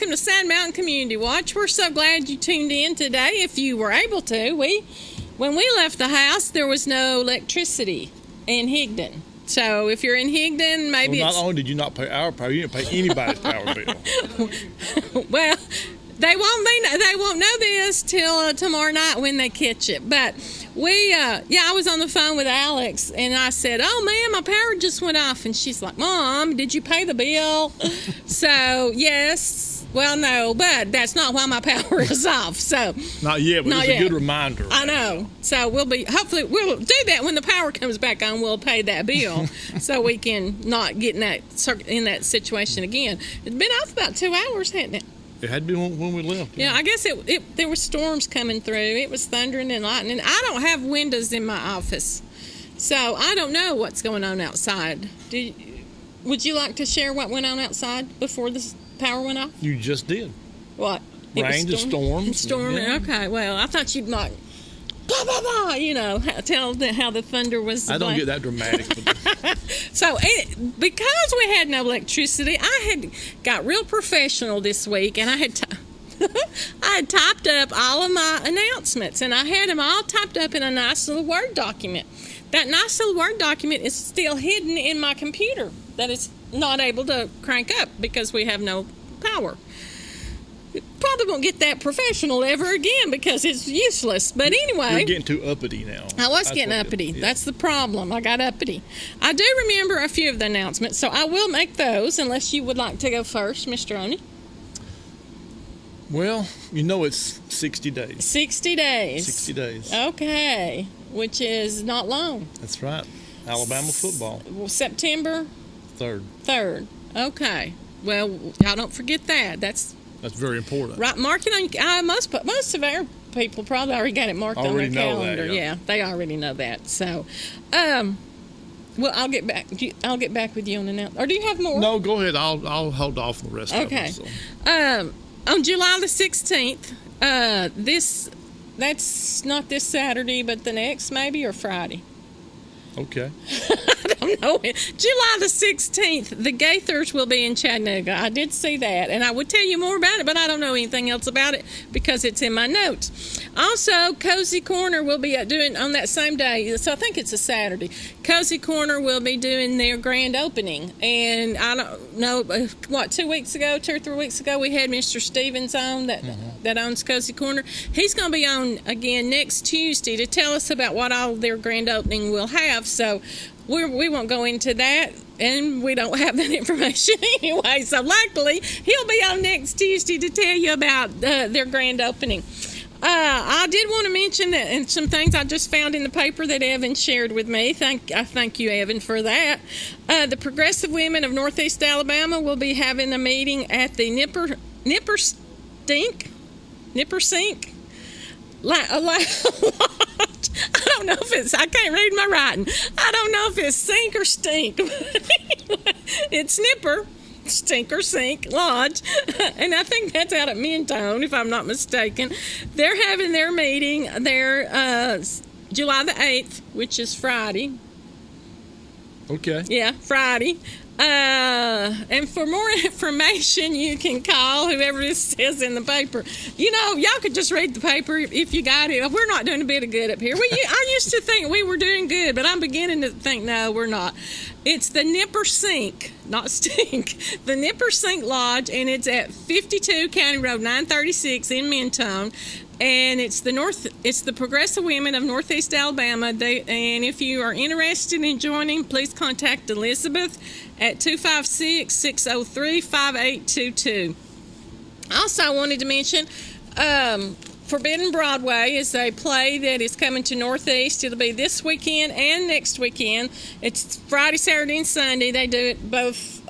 welcome to Sand Mountain Community Watch. We're so glad you tuned in today. If you were able to, when we left the house, there was no electricity in Higdon. So if you're in Higdon, maybe not only did you not pay our power, you didn't pay anybody's power bill. Well, they won't know this till tomorrow night when they catch it. But I was on the phone with Alex, and I said, "Oh man, my power just went off," and she's like, "Mom, did you pay the bill?" So yes. Well, no, but that's not why my power is off. So not yet, but it's a good reminder. I know. So hopefully we'll do that when the power comes back on. We'll pay that bill so we can not get in that situation again. It's been off about 2 hours, hasn't it? It had been when we left. Yeah, I guess there were storms coming through. It was thundering and lightning. I don't have windows in my office, so I don't know what's going on outside. Would you like to share what went on outside before the power went off? You just did. What? Rain to storms. Storming. Yeah. Okay. Well, I thought you'd like, blah blah blah. Tell how the thunder was. I don't get that dramatic. So, because we had no electricity, I had got real professional this week, and I had typed up all of my announcements, and I had them all typed up in a nice little Word document. That nice little Word document is still hidden in my computer that is not able to crank up because we have no power. Probably won't get that professional ever again because it's useless. But anyway. You're getting too uppity now. I was getting uppity. Yeah. That's the problem. I got uppity. I do remember a few of the announcements, so I will make those unless you would like to go first, Mr. Oni. Well, it's 60 days. 60 days. 60 days. Okay. Which is not long. That's right. Alabama football. September? 3rd. Okay. Well, y'all don't forget that. That's very important. Right, mark it on. Most of our people probably already got it marked on their calendar. That, yeah, they already know that. So, well, I'll get back. I'll get back with you on the or do you have more? No, go ahead. I'll hold off on the rest of them. So. On July the 16th, that's not this Saturday, but the next maybe or Friday. Okay. I don't know. July the 16th, the Gaithers will be in Chattanooga. I did see that, and I would tell you more about it, but I don't know anything else about it because it's in my notes. Also, Cozy Corner will be doing on that same day, so I think it's a Saturday. Cozy Corner will be doing their grand opening, and I don't know, 2 or 3 weeks ago, we had Mr. Stevens on that owns Cozy Corner. He's going to be on again next Tuesday to tell us about what all their grand opening will have. So we won't go into that, and we don't have that information anyway. So luckily, he'll be on next Tuesday to tell you about their grand opening. I did want to mention that, and some things I just found in the paper that Evan shared with me. I thank you, Evan, for that. The Progressive Women of Northeast Alabama will be having a meeting at the Nipper Sink. I don't know if I can't read my writing. I don't know if it's sink or stink. It's Nipper Sink Lodge, and I think that's out at Mentone, if I'm not mistaken. They're having their meeting there July the 8th, which is Friday. Okay. Yeah, Friday. And for more information, you can call whoever this says in the paper. Y'all could just read the paper if you got it. We're not doing a bit of good up here. I used to think we were doing good, but I'm beginning to think, no, we're not. It's the Nipper Sink, not Stink. The Nipper Sink Lodge, and it's at 52 County Road 936 in Mentone. And it's the Progressive Women of Northeast Alabama. And if you are interested in joining, please contact Elizabeth at 256-603-5822. Also, I wanted to mention Forbidden Broadway is a play that is coming to Northeast. It'll be this weekend and next weekend. It's Friday, Saturday, and Sunday. They do it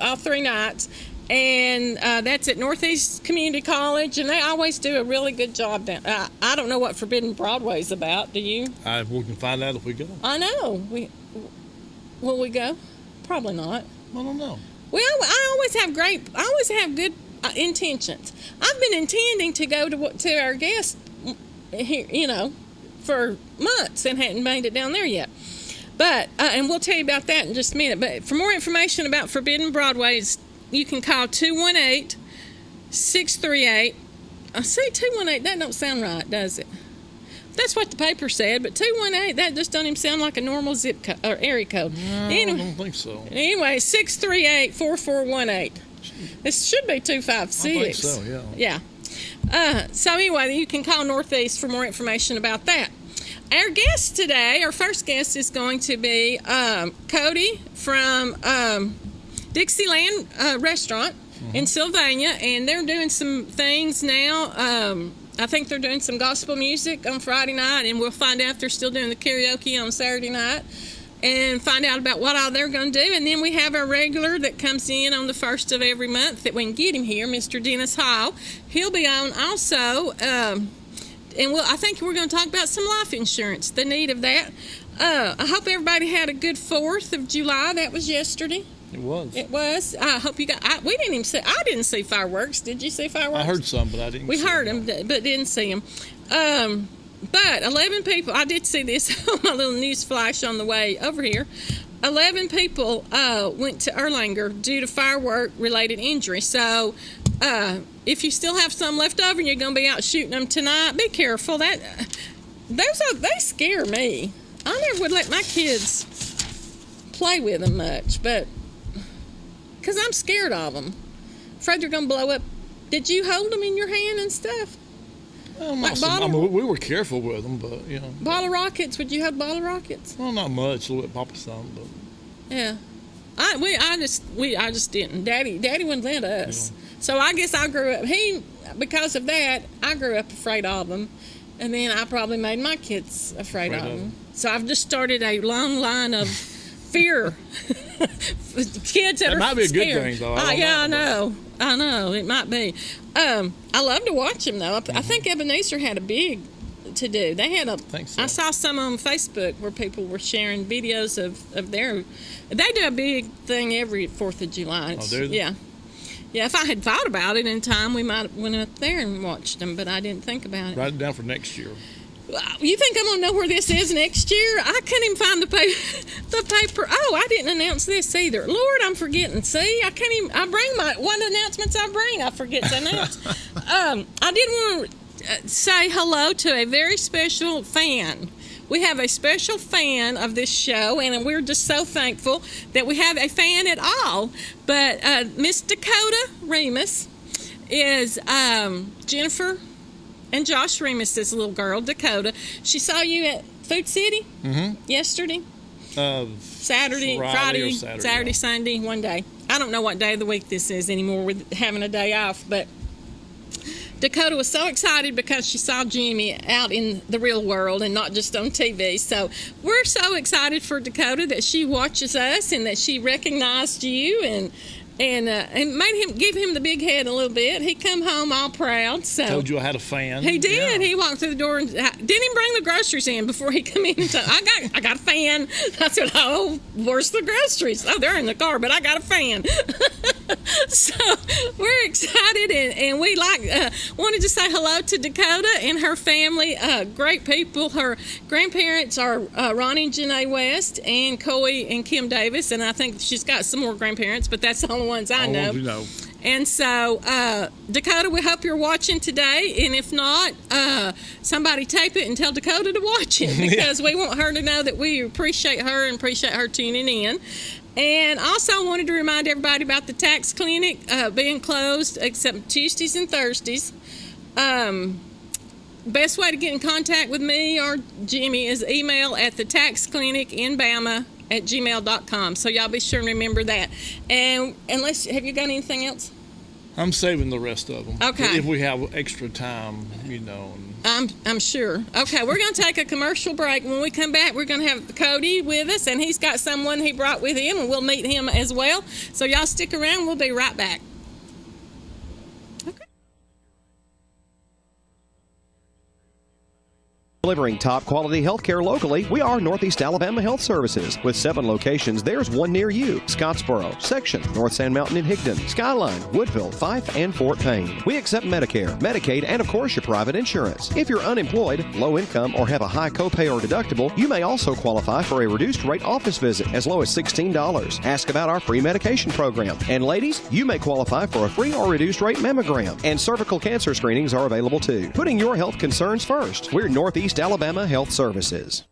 all 3 nights. And that's at Northeast Community College, and they always do a really good job down. I don't know what Forbidden Broadway is about. Do you? We can find out if we go. I know. Will we go? Probably not. I don't know. Well, I always have good intentions. I've been intending to go to our guest here, for months and hadn't made it down there yet. But and we'll tell you about that in just a minute. But for more information about Forbidden Broadway, you can call 218 638. See, 218, that don't sound right, does it? That's what the paper said, but 218, that just doesn't even sound like a normal zip code or area code. No, Anyway, I don't think so. Anyway, 638-4418. This should be 256. I think so, yeah. Yeah. So anyway, you can call Northeast for more information about that. Our guest today, our first guest is going to be Cody from Dixieland Restaurant in Sylvania, and they're doing some things now. I think they're doing some gospel music on Friday night, and we'll find out if they're still doing the karaoke on Saturday night and find out about what all they're going to do. And then we have our regular that comes in on the first of every month that we can get him here, Mr. Dennis Hall. He'll be on also, and I think we're going to talk about some life insurance, the need of that. I hope everybody had a good 4th of July. That was yesterday. It was. It was. I hope you got. We didn't even see. I didn't see fireworks. Did you see fireworks? I heard some, but I didn't. We see heard them, but didn't see them. But 11 people. I did see this on my little news flash on the way over here. 11 people went to Erlanger due to firework-related injury. So, if you still have some left over and you're going to be out shooting them tonight, be careful. They scare me. I never would let my kids play with them much, but because I'm scared of them. Afraid they're going to blow up. Did you hold them in your hand and stuff? Well, Like we were careful with them, but Bottle rockets? Would you have bottle rockets? Well, not much. A little bit, Papa some, but Yeah. I just didn't. Daddy wouldn't let us. Yeah. So I guess I grew up. Because of that, I grew up afraid of them, and then I probably made my kids afraid of them. So I've just started a long line of fear. Kids that That are might be a good scared. thing, though. I know. It might be. I love to watch them, though. I think Ebenezer had a big to do. They had a. think so. I saw some on Facebook where people were sharing videos of their. They do a big thing every 4th of July. Oh, do they? Yeah. Yeah, if I had thought about it in time, we might have went up there and watched them, but I didn't think about it. write it down for next year. You think I'm going to know where this is next year? I couldn't even find the paper. Oh, I didn't announce this either. Lord, I'm forgetting. See, I can't even. I bring one of the announcements I forget to announce. I did want to say hello to a very special fan. We have a special fan of this show, and we're just so thankful that we have a fan at all. But Miss Dakota Remus is Jennifer and Josh Remus's little girl, Dakota. She saw you at Food City yesterday, Saturday, Friday, Saturday, Sunday, one day. I don't know what day of the week this is anymore with having a day off, but Dakota was so excited because she saw Jimmy out in the real world and not just on TV. So we're so excited for Dakota that she watches us and that she recognized you and give him the big head a little bit. He come home all proud. So Told you I had a fan. he did. Yeah. He walked through the door and didn't even bring the groceries in before he come in and said, I got a fan. I said, oh, where's the groceries? Oh, they're in the car, but I got a fan. So we're excited and we wanted to say hello to Dakota and her family. Great people. Her grandparents are Ronnie and Janae West and Coy and Kim Davis, and I think she's got some more grandparents, but that's the only ones I know. You know. And so, Dakota, we hope you're watching today. And if not, somebody tape it and tell Dakota to watch it because we want her to know that we appreciate her and appreciate her tuning in. And also I wanted to remind everybody about the tax clinic being closed except Tuesdays and Thursdays. Best way to get in contact with me or Jimmy is email at thetaxclinicinbama@gmail.com. So y'all be sure and remember that. And have you got anything else? I'm saving the rest of them. Okay. If we have extra time, I'm sure. Okay, we're going to take a commercial break. When we come back, we're going to have Cody with us, and he's got someone he brought with him, and we'll meet him as well. So y'all stick around. We'll be right back. Okay. Delivering top-quality health care locally, we are Northeast Alabama Health Services. With 7 locations, there's one near you. Scottsboro, Section, North Sand Mountain and Higdon, Skyline, Woodville, Fife, and Fort Payne. We accept Medicare, Medicaid, and of course your private insurance. If you're unemployed, low income, or have a high copay or deductible, you may also qualify for a reduced rate office visit as low as $16. Ask about our free medication program. And ladies, you may qualify for a free or reduced rate mammogram. And cervical cancer screenings are available too. Putting your health concerns first. We're Northeast Alabama Health Services.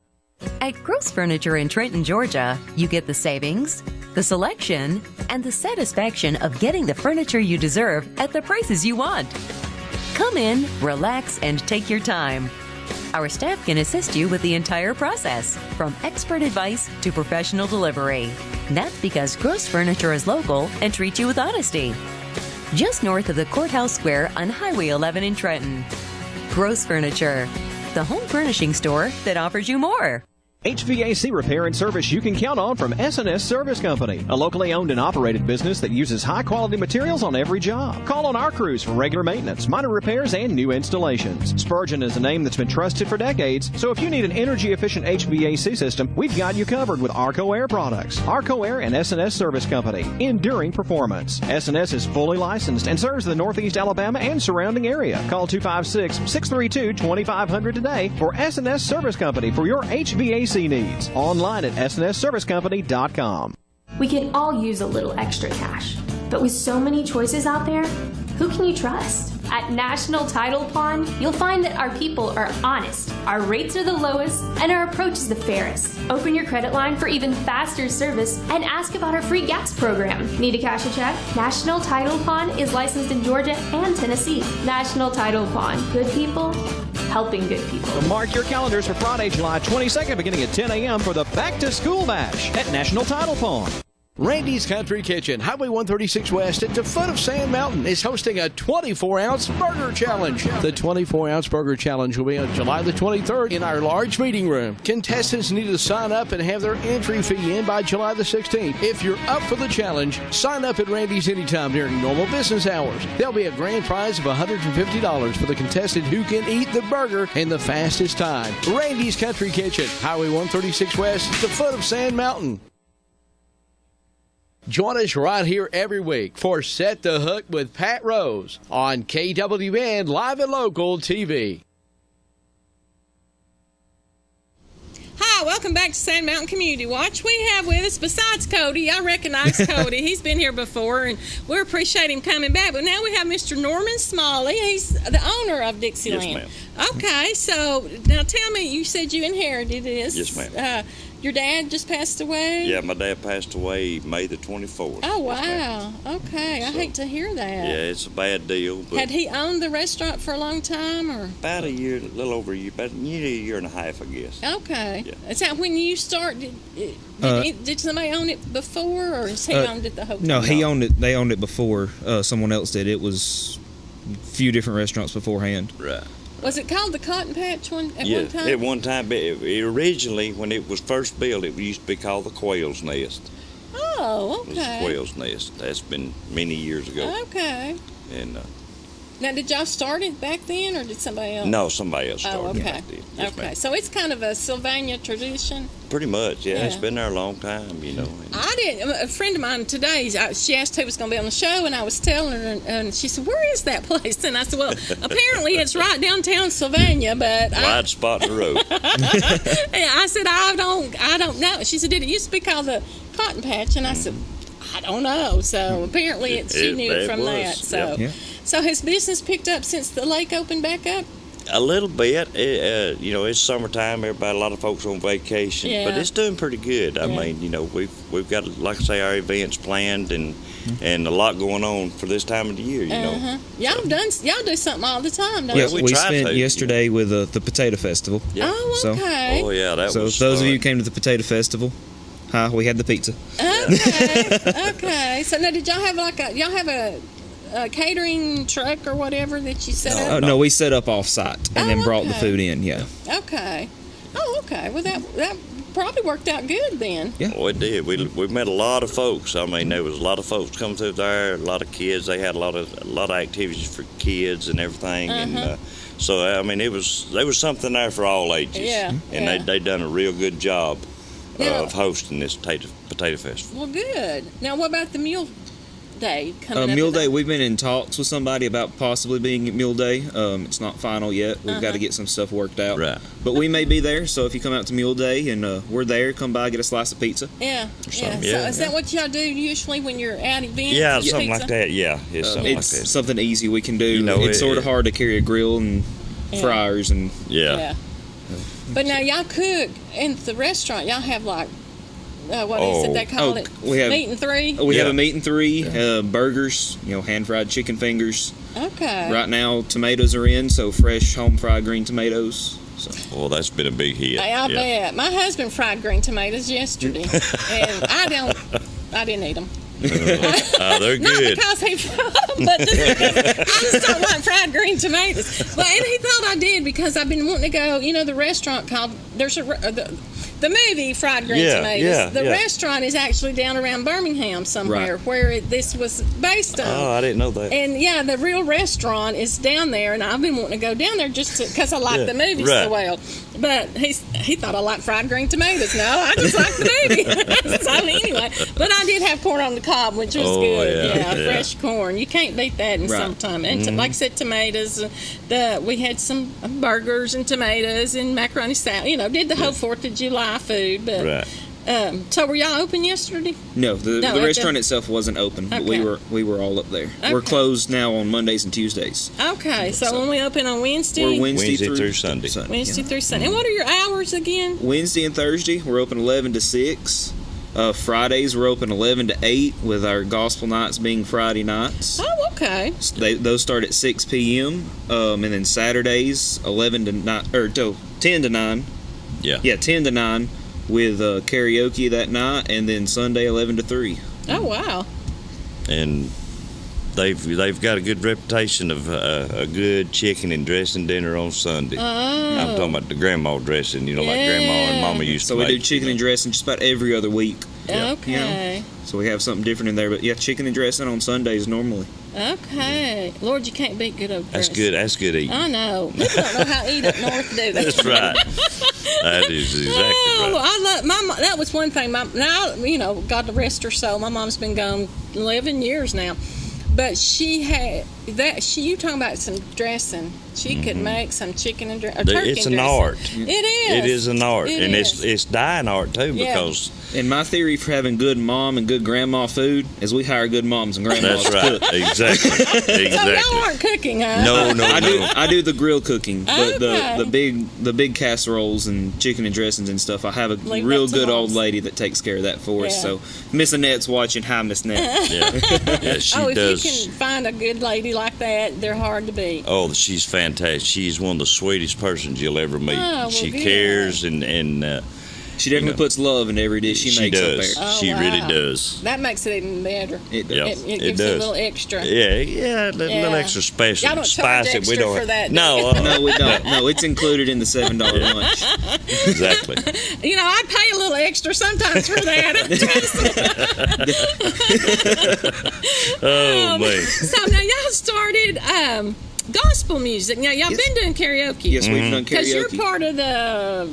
At Gross Furniture in Trenton, Georgia, you get the savings, the selection, and the satisfaction of getting the furniture you deserve at the prices you want. Come in, relax, and take your time. Our staff can assist you with the entire process, from expert advice to professional delivery. That's because Gross Furniture is local and treats you with honesty. Just north of the Courthouse Square on Highway 11 in Trenton. Gross Furniture, the home furnishing store that offers you more. HVAC repair and service you can count on from S&S Service Company, a locally owned and operated business that uses high-quality materials on every job. Call on our crews for regular maintenance, minor repairs, and new installations. Spurgeon is a name that's been trusted for decades, so if you need an energy-efficient HVAC system, we've got you covered with Arco Air products. Arco Air and S&S Service Company, enduring performance. S&S is fully licensed and serves the Northeast Alabama and surrounding area. Call 256-632-2500 today for S&S Service Company for your HVAC needs. Online at snsservicecompany.com. We can all use a little extra cash, but with so many choices out there, who can you trust? At National Title Pawn, you'll find that our people are honest, our rates are the lowest, and our approach is the fairest. Open your credit line for even faster service and ask about our free gas program. Need to cash a check? National Title Pawn is licensed in Georgia and Tennessee. National Title Pawn. Good people helping good people. So mark your calendars for Friday, July 22nd, beginning at 10 a.m. for the Back to School Bash at National Title Pawn. Randy's Country Kitchen, Highway 136 West at the foot of Sand Mountain, is hosting a 24-ounce burger challenge. The 24-ounce burger challenge will be on July the 23rd in our large meeting room. Contestants need to sign up and have their entry fee in by July the 16th. If you're up for the challenge, sign up at Randy's anytime during normal business hours. There'll be a grand prize of $150 for the contestant who can eat the burger in the fastest time. Randy's Country Kitchen, Highway 136 West at the foot of Sand Mountain. Join us right here every week for Set the Hook with Pat Rose on KWN Live and Local TV. Hi, welcome back to Sand Mountain Community Watch. We have with us, besides Cody, I recognize Cody. He's been here before, and we appreciate him coming back. But now we have Mr. Norman Smalley. He's the owner of Dixieland. Yes, ma'am. Okay, so now tell me, you said you inherited this. Yes, ma'am. Your dad just passed away? Yeah, my dad passed away May the 24th. Oh, Yes, ma'am. wow. Okay, I hate to hear that. Yeah, it's a bad deal. But Had he owned the restaurant for a long time, or? about a year, a little over a year, about a year and a half, I guess. Okay. Yeah. Is that when you started? Did somebody own it before, or has he owned it the whole time? No, he owned it. They owned it before someone else did. It was a few different restaurants beforehand. Right. Was it called the Cotton Patch one time? At one time, it originally, when it was first built, it used to be called the Quail's Nest. Oh, It was the okay. Quail's Nest. That's been many years ago. Okay. And Now, did y'all start it back then, or did somebody else? no, somebody else started Oh, it okay. back then. Yes, Okay. ma'am. So it's kind of a Sylvania tradition. Pretty much, yeah. It's Yeah. been there a long time, you know. And I didn't. A friend of mine today, she asked who was going to be on the show, and I was telling her, and she said, "Where is that place?" And I said, "Well, apparently it's right downtown Sylvania, but wide spot in the road. I said, I don't know." She said, "Did it used to be called the Cotton Patch?" And I said, "I don't know." So apparently she knew it from was, that. So, yep. Yeah. so has business picked up since the lake opened back up? A little bit. You know, it's summertime. Everybody, a lot of folks on vacation, Yeah. but it's doing pretty good. I Yeah. mean, you know, we've got, like I say, our events planned and a lot going on for this time of the year. You know, Y'all do something all the time, don't Yeah, you? we we tried spent to, yesterday with the Potato Festival. Yeah. Oh, So- okay. Oh yeah, that So was. if those of you who fun. came to the Potato Festival, we had the pizza. Okay. Okay. So now, did y'all have a catering truck or whatever that you set Oh up? no, we set up off site and then brought the okay. food in. Yeah. Okay. Oh, okay. Well, that probably worked out good then. Yeah. Oh, it did. We met a lot of folks. I mean, there was a lot of folks come through there. A lot of kids. They had a lot of activities for kids and everything. And so I mean, there was something there for all ages. Yeah, And yeah. they done a real good job Yeah. of hosting this potato festival. Well, good. Now, what about the Mule Day coming up? Mule Day, we've been in talks with somebody about possibly being at Mule Day. It's not final yet. We've got to get some stuff worked out. Right. But we may be there, so if you come out to Mule Day and we're there, come by, get a slice of pizza. Yeah. something, So yeah. is that what y'all do usually when you're at events? Yeah, Is something pizza? like that. Yeah, it's something It's like that. something easy we can do. You know, it's sort of it- hard to carry a grill and Yeah. fryers and Yeah. But now y'all cook in the restaurant. Y'all have like, what is it they call Oh, it? we have- Meat and three? we have Yeah. a meat and three, burgers, hand fried chicken fingers. Okay. Right now, tomatoes are in, so fresh home fried green tomatoes. So Well, that's been a big hit. I bet. My husband fried green tomatoes yesterday, and I didn't eat them. They're Not good. because he, but just because I just don't like fried green tomatoes. But and he thought I did because I've been wanting to go. You know, the restaurant called the movie Fried Green Yeah, Tomatoes. yeah, The yeah. restaurant is actually down around Birmingham somewhere, Right. where this was based on. Oh, I didn't know that. And yeah, the real restaurant is down there, and I've been wanting to go down there just because I like Yeah, the movie right. so well. But he thought I liked fried green tomatoes. No, I just like the movie. So anyway, but I did have corn on the cob, which was Oh, good. yeah, yeah. Fresh corn. You can't beat that in Right. summertime. And like I said, tomatoes. We had some burgers and tomatoes and macaroni salad. Did the whole 4th of July food. But Right. so were y'all open yesterday? no, the No, restaurant itself wasn't open, but Okay. we were all up there. We're Okay. closed now on Mondays and Tuesdays. Okay, so when we open on Wednesday, We're Wednesday through Sunday. Wednesday yeah. through Sunday. And what are your hours again? Wednesday and Thursday, we're open 11 to 6. Fridays, we're open 11 to 8, with our gospel nights being Friday nights. Oh, okay. Those start at 6 p.m. And then Saturdays, 11 to 9, or 10 to 9. Yeah. Yeah, 10 to 9 with karaoke that night, and then Sunday 11 to 3. Oh, wow. And they've got a good reputation of a good chicken and dressing dinner on Sunday. I'm talking about the grandma dressing, like grandma and mama used So to we make. do chicken and dressing just about every other week. Yeah. Okay. So we have something different in there. But yeah, chicken and dressing on Sundays normally. Okay. Lord, you can't beat good old That's dress. good. That's good eating. I know. People don't know how to eat up north, do they? That's right. That is exactly Oh, right. I love my mom. That was one thing. Now, God to rest her soul. My mom's been gone 11 years now, but she had that. You talking about some dressing? She could make some chicken and turkey. It's an dressing. art. It is. It is an art, It and is. it's dying art too Yeah. because And my theory for having good mom and good grandma food is we hire good moms and grandmas that's to right. cook. Exactly. So y'all Exactly. aren't cooking, huh? No, I do the grill cooking, but Okay. the big casseroles and chicken and dressings and stuff. I have a Leave real up to good old moms. lady that takes care of that for us. Yeah. So Miss Annette's watching. Hi, Miss Annette. Yeah, she If does. you can find a good lady like that, they're hard to beat. Oh, she's fantastic. She's one of the sweetest persons you'll ever meet. Oh, well, she good. cares and She definitely puts love in every dish she makes does. up there. Oh, She really wow. does. That makes it even better. It does. Yeah. It it gives it a does. little extra. Yeah, a little Yeah. extra special, Y'all don't charge spicy. extra We don't for that, do No, you? No, we don't. No, it's included in the $7 lunch. exactly. I'd pay a little extra sometimes for that. Oh man. So now y'all started gospel music. Now y'all been doing karaoke. Yes, we've done Because you're karaoke. part of the.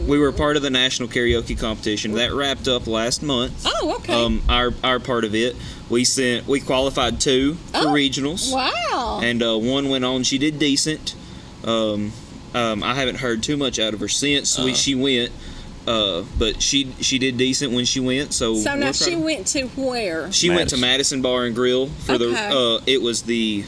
We were part of the national karaoke competition that wrapped up last month. Oh, okay. Our part of it, we qualified 2 for regionals, Wow. and one went on. She did decent. I haven't heard too much out of her since she went, but she did decent when she went. So So we're now proud she of her. went to where? She went to Madison Bar and Grill for Okay. it was the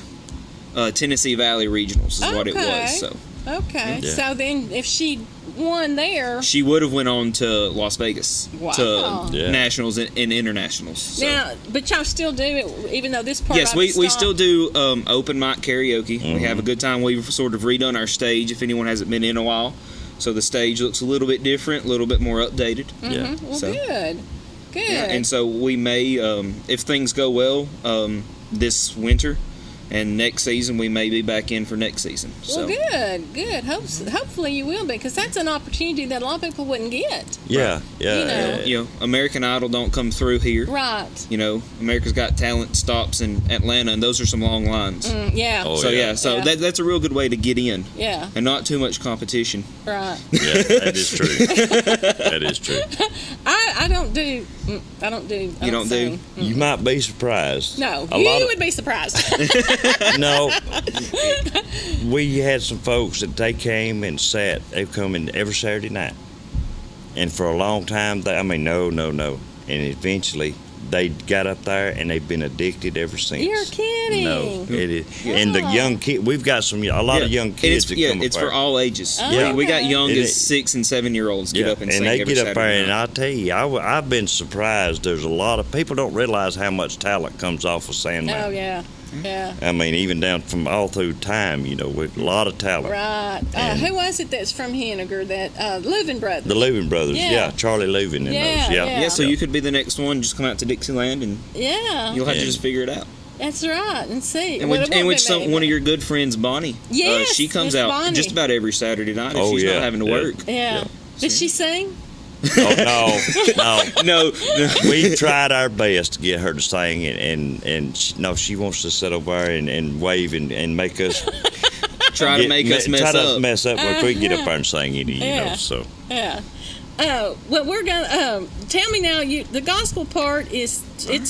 Tennessee Valley Regionals is what it Okay. was. So Okay. Yeah. So then if she won there. she would have went on to Las Vegas Wow. to Yeah. nationals and internationals. So. Now, but y'all still do it, even though this part. Yes, of we it still stopped? do open mic karaoke. We have a good time. We've sort of redone our stage if anyone hasn't been in a while. So the stage looks a little bit different, a little bit more updated. Yeah. Well, So- good. Good. Yeah, and so we may, if things go well, this winter, and next season we may be back in for next season. Well, good. Hopefully you will be, because that's an opportunity that a lot of people wouldn't get. Yeah. You know, American Idol don't come through here. Right. You know, America's Got Talent stops in Atlanta, and those are some long lines. Yeah. Oh, So that's a real good way to get in. Yeah. And not too much competition. Right. Yeah, that is true. That is true. I don't do. You don't do? You might be surprised. No, You would be surprised. No, we had some folks that they came and sat. They've come in every Saturday night, and for a long time, no, and eventually they got up there and they've been addicted ever since. You're kidding. No, it is. And the young kid, we've got a lot of young kids that come up it's there. for all ages. Oh, We got okay. young as 6 and 7 year olds get up and sing they every get up Saturday there, and night. I'll tell you, I've been surprised. There's a lot of people don't realize how much talent comes off of Sand Mountain. Oh yeah. Yeah. I mean, even down from all through time, you know, with a lot of talent. Right. And Who was it that's from Henniger? That Leuven brothers. The Leuven brothers, Yeah. Charlie Leuven and Yeah, those, yeah. Yeah, so you could be the next one. Just come out to Dixieland, and Yeah. you'll have to And- just figure it out. That's right. And see. And Well, it won't which be me, one of your good friends, Bonnie, Yes, she comes Miss out Bonnie. just about every Saturday night if Oh, she's yeah, not having to yeah. work. Yeah. Did she sing? Oh, no. No, We tried our best to get her to sing, and she wants to sit over there and wave and make us try to make us mess try up. to mess up if we get up there and sing any, you Yeah. know. So Yeah. Well, we're gonna tell me now. The gospel part it's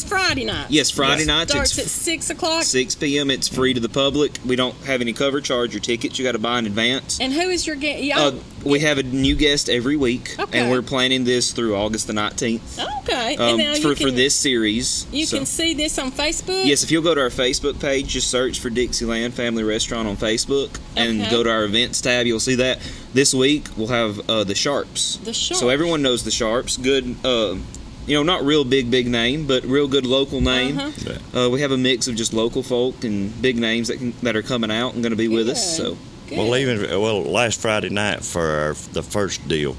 Friday night. Yes, Friday nights. Starts at It's 6 o'clock. 6 p.m. It's free to the public. We don't have any cover charge or tickets. You got to buy in advance. And who is your guest? We have a new guest every week, Okay. and we're planning this through August the 19th Okay. And now for you can, this series. You So- can see this on Facebook. Yes, if you'll go to our Facebook page, just search for Dixieland Family Restaurant on Facebook, and Okay. go to our events tab. You'll see that. This week we'll have the Sharps. The Sharps. So everyone knows the Sharps. Good, not real big name, but real good local name. Uh-huh. We have a mix of just local folk and big names that are coming out and going to be with us. Good. So Good. last Friday night for the first deal,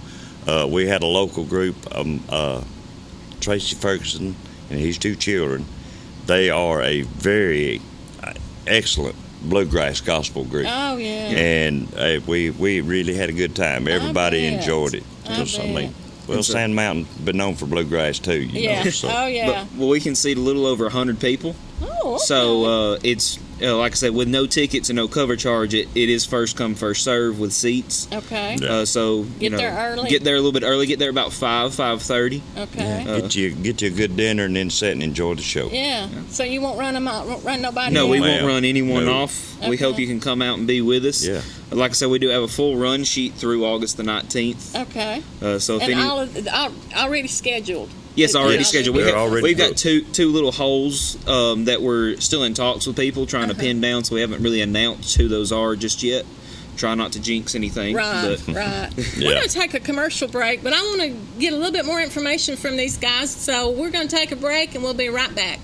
we had a local group, Tracy Ferguson and his 2 children. They are a very excellent bluegrass gospel group. Oh yeah. And we really had a good time. Everybody bet. enjoyed it. I 'Cause, bet. Sand Mountain been known for bluegrass too. You Yeah. know, so. Oh yeah. But we can seat a little over 100 people. Oh. Okay. So it's like I said, with no tickets and no cover charge, it is first come first serve with seats. Okay. Yeah. So Get there early? Get there a little bit early. Get there about 5:30. Okay. Get you a good dinner and then sit and enjoy the show. Yeah. So you won't run them out, won't run nobody No, out? we Ma'am. won't run anyone No. off. We Okay. hope you can come out and be with us. Yeah. Like I said, we do have a full run sheet through August the 19th. Okay. So if And any, already scheduled. yes, already Yes. scheduled. They're already We've got booked. two little holes that we're still in talks with people trying to pin down. So we haven't really announced who those are just yet. Try not to jinx anything. Right, But right. Yeah. We're going to take a commercial break, but I want to get a little bit more information from these guys. So we're going to take a break, and we'll be right back.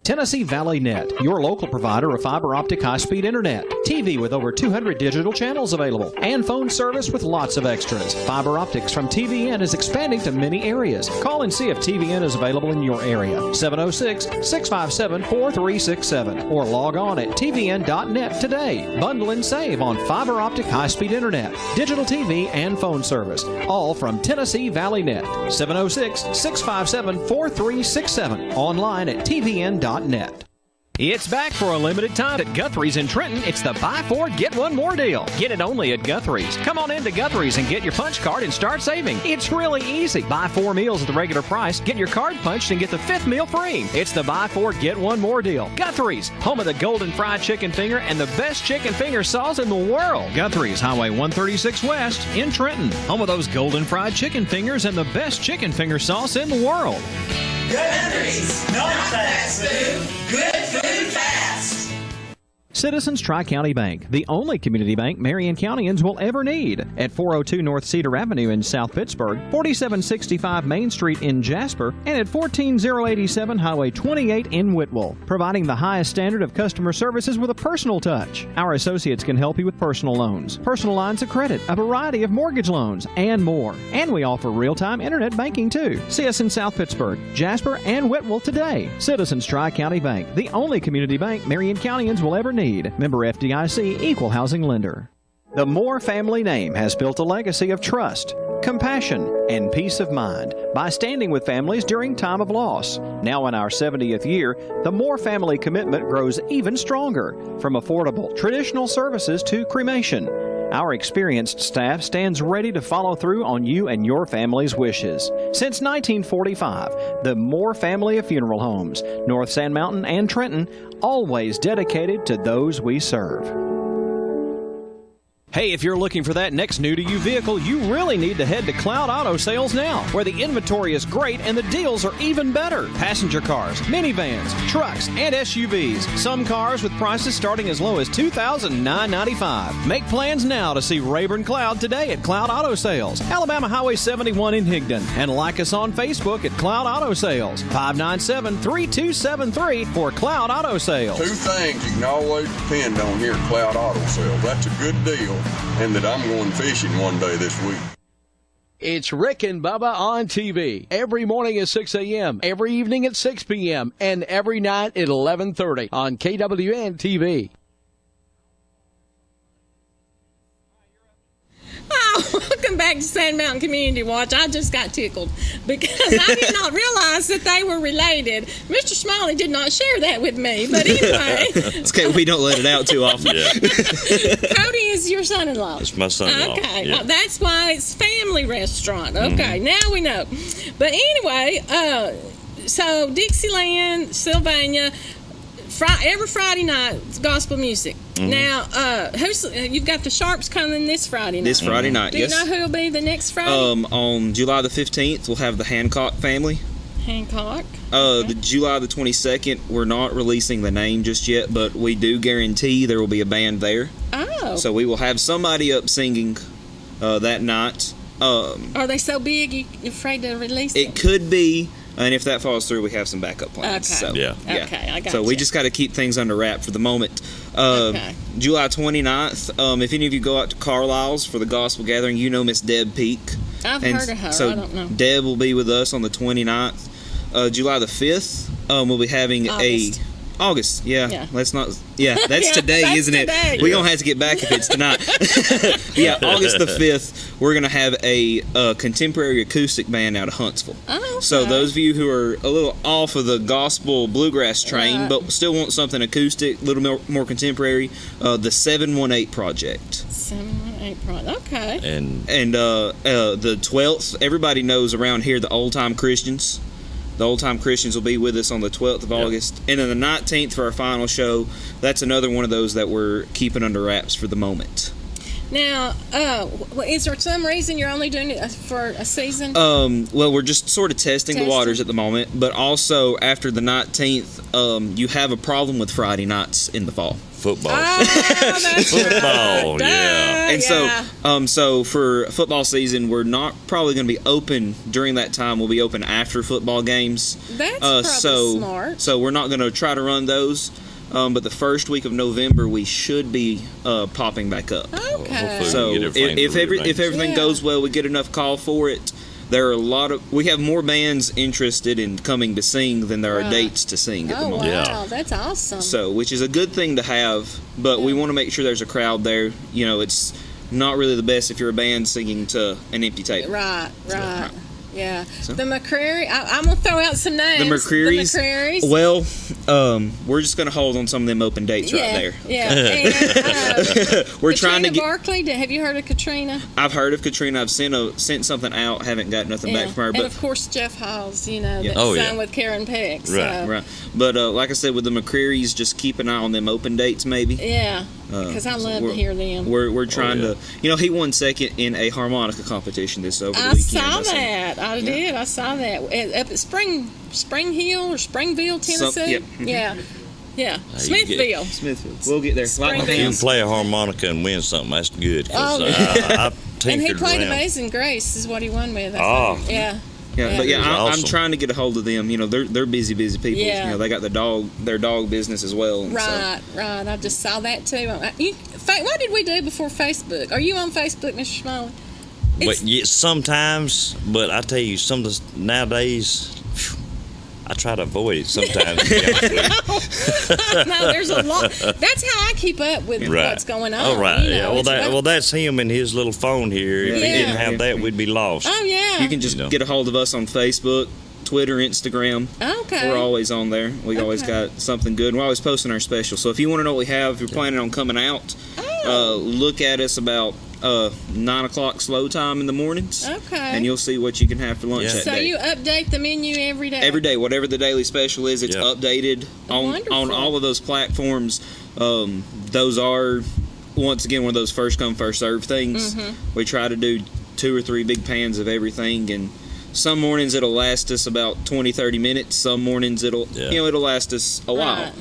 Tennessee Valley Net, your local provider of fiber optic high-speed internet, TV with over 200 digital channels available, and phone service with lots of extras. Fiber optics from TVN is expanding to many areas. Call and see if TVN is available in your area. 706-657-4367 or log on at tvn.net today. Bundle and save on fiber optic high-speed internet, digital TV, and phone service. All from Tennessee Valley Net. 706-657-4367. Online at tvn.net. It's back for a limited time at Guthrie's in Trenton. It's the buy 4, get 1 more deal. Get it only at Guthrie's. Come on into Guthrie's and get your punch card and start saving. It's really easy. Buy 4 meals at the regular price, get your card punched, and get the 5th meal free. It's the buy 4, get 1 more deal. Guthrie's, home of the golden fried chicken finger and the best chicken finger sauce in the world. Guthrie's, Highway 136 West in Trenton, home of those golden fried chicken fingers and the best chicken finger sauce in the world. Guthrie's, no fast food, good food fast. Citizens Tri-County Bank, the only community bank Marion Countyans will ever need. At 402 North Cedar Avenue in South Pittsburgh, 4765 Main Street in Jasper, and at 14087 Highway 28 in Whitwell, providing the highest standard of customer services with a personal touch. Our associates can help you with personal loans, personal lines of credit, a variety of mortgage loans, and more. And we offer real-time internet banking too. See us in South Pittsburgh, Jasper, and Whitwell today. Citizens Tri-County Bank, the only community bank Marion Countyans will ever need. Member FDIC, Equal Housing Lender. The Moore family name has built a legacy of trust, compassion, and peace of mind by standing with families during time of loss. Now in our 70th year, the Moore family commitment grows even stronger, from affordable, traditional services to cremation. Our experienced staff stands ready to follow through on you and your family's wishes. Since 1945, the Moore family of funeral homes, North Sand Mountain and Trenton, always dedicated to those we serve. Hey, if you're looking for that next new-to-you vehicle, you really need to head to Cloud Auto Sales now, where the inventory is great and the deals are even better. Passenger cars, minivans, trucks, and SUVs. Some cars with prices starting as low as $2,995. Make plans now to see Rayburn Cloud today at Cloud Auto Sales, Alabama Highway 71 in Higdon, and like us on Facebook at Cloud Auto Sales, 597-3273 for Cloud Auto Sales. Two things you can always depend on here at Cloud Auto Sales. That's a good deal, and that I'm going fishing one day this week. It's Rick and Bubba on TV. Every morning at 6 a.m., every evening at 6 p.m., and every night at 11:30 on KWN TV. Oh, welcome back to Sand Mountain Community Watch. I just got tickled because I did not realize that they were related. Mr. Smiley did not share that with me, but anyway. It's okay, we don't let it out too often. Yeah. Cody is your son-in-law. It's my son-in-law. Okay, Yeah. well, that's why it's family restaurant. Okay, now we know. But anyway, so Dixieland, Sylvania, every Friday night, it's gospel music. Now, you've got the Sharps coming this Friday night. This Friday night, Do yes. you know who will be the next Friday? On July the 15th, we'll have the Hancock family. Hancock. The July the 22nd, we're not releasing the name just yet, but we do guarantee there will be a band there. Oh. So we will have somebody up singing that night. Are they so big you're afraid to release them? It could be, and if that falls through, we have some backup plans. Okay. So, Yeah. Okay, I got So we you. just got to keep things under wrap for the moment. Okay. July 29th, if any of you go out to Carlisle's for the gospel gathering, you know Miss Deb Peak. I've heard of her. So I don't know. Deb will be with us on the 29th. July the 5th, we'll be having August. Yeah. Let's not. Yeah, that's Yeah, today, that's isn't today. it? We're gonna have to get back if it's tonight. Yeah, August the 5th, we're gonna have a contemporary acoustic band out of Huntsville. Oh, okay. So those of you who are a little off of the gospel bluegrass train, Right. but still want something acoustic, a little more contemporary, the 718 Project. 718 Project. Okay. And And the 12th, everybody knows around here the Old Time Christians. The Old Time Christians will be with us on the 12th of August. And then the 19th for our final show, that's another one of those that we're keeping under wraps for the moment. Now, is there some reason you're only doing it for a season? Well, we're just sort of testing the Testing. waters at the moment. But also, after the 19th, you have a problem with Friday nights in the fall. football. That's Football, right. yeah. And Yeah. so for football season, we're not probably going to be open during that time. We'll be open after football games. That's probably smart. So we're not going to try to run those. But the first week of November, we should be popping back up. Okay. Hopefully. So Get everything if moving. everything Yeah. goes well, we get enough call for it. There are we have more bands interested in coming to sing than there are Right. dates to sing at the Oh, moment. wow. Yeah. That's awesome. So, which is a good thing to have, but we want to make sure there's a crowd there. You know, it's not really the best if you're a band singing to an empty table. Right. Yeah. The McCreary, I'm going to throw out some names. The McCreary's. The McCreary's. Well, we're just going to hold on some of them open dates right there. Yeah. And, We're trying to Katrina get. Barkley, have you heard of Katrina? I've heard of Katrina. I've sent something out. Haven't got nothing back from her. And But of course Jeff Halls, that Oh, yeah. sang with Karen Peck. So. Right. right. But like I said, with the McCreary's, just keep an eye on them open dates, maybe. Yeah, because I love to hear them. We're trying yeah. to. He won second in a harmonica competition over the I weekend. saw think. that. I did. I saw that up at Spring Hill or Springville, Tennessee. Yep. Yeah. Yeah, you Smithville. Smithfield. We'll get there. Like my Springfield. You hands. can play a harmonica and win something. That's good. 'Cause, Oh, I And he tinkered played around. Amazing Grace is what he won with. I Oh. think. Yeah. Yeah, but yeah, It was I'm awesome. trying to get a hold of them. You know, they're busy people. Yeah. You know, they got their dog business as well. and so- Right. I just saw that too. What did we do before Facebook? Are you on Facebook, Mr. Smalley? But yeah, sometimes, but I tell you, nowadays, phew, I try to avoid it sometimes. to be honest with you. No, there's a lot. That's how I keep up with what's going on. Oh, right. you know, Yeah. it's Well, that's him and his little phone here. If he Yeah. didn't have that, we'd be lost. Oh yeah. You can just You know. get a hold of us on Facebook, Twitter, Instagram. Okay. We're always on there. We always Okay. got something good. We're always posting our special. So if you want to know what we have, if you're planning on coming out, look at us about 9 o'clock slow time in the mornings. Okay. And you'll see what you can have for lunch Yeah. that So day. you update the menu every day. Every day, whatever the daily special is, it's Yeah. updated on Wonderful. all of those platforms. Those are, once again, one of those first come, first serve things. Mm-hmm. We try to do 2 or 3 big pans of everything, and some mornings it'll last us about 20-30 minutes. Some mornings it'll last us a while.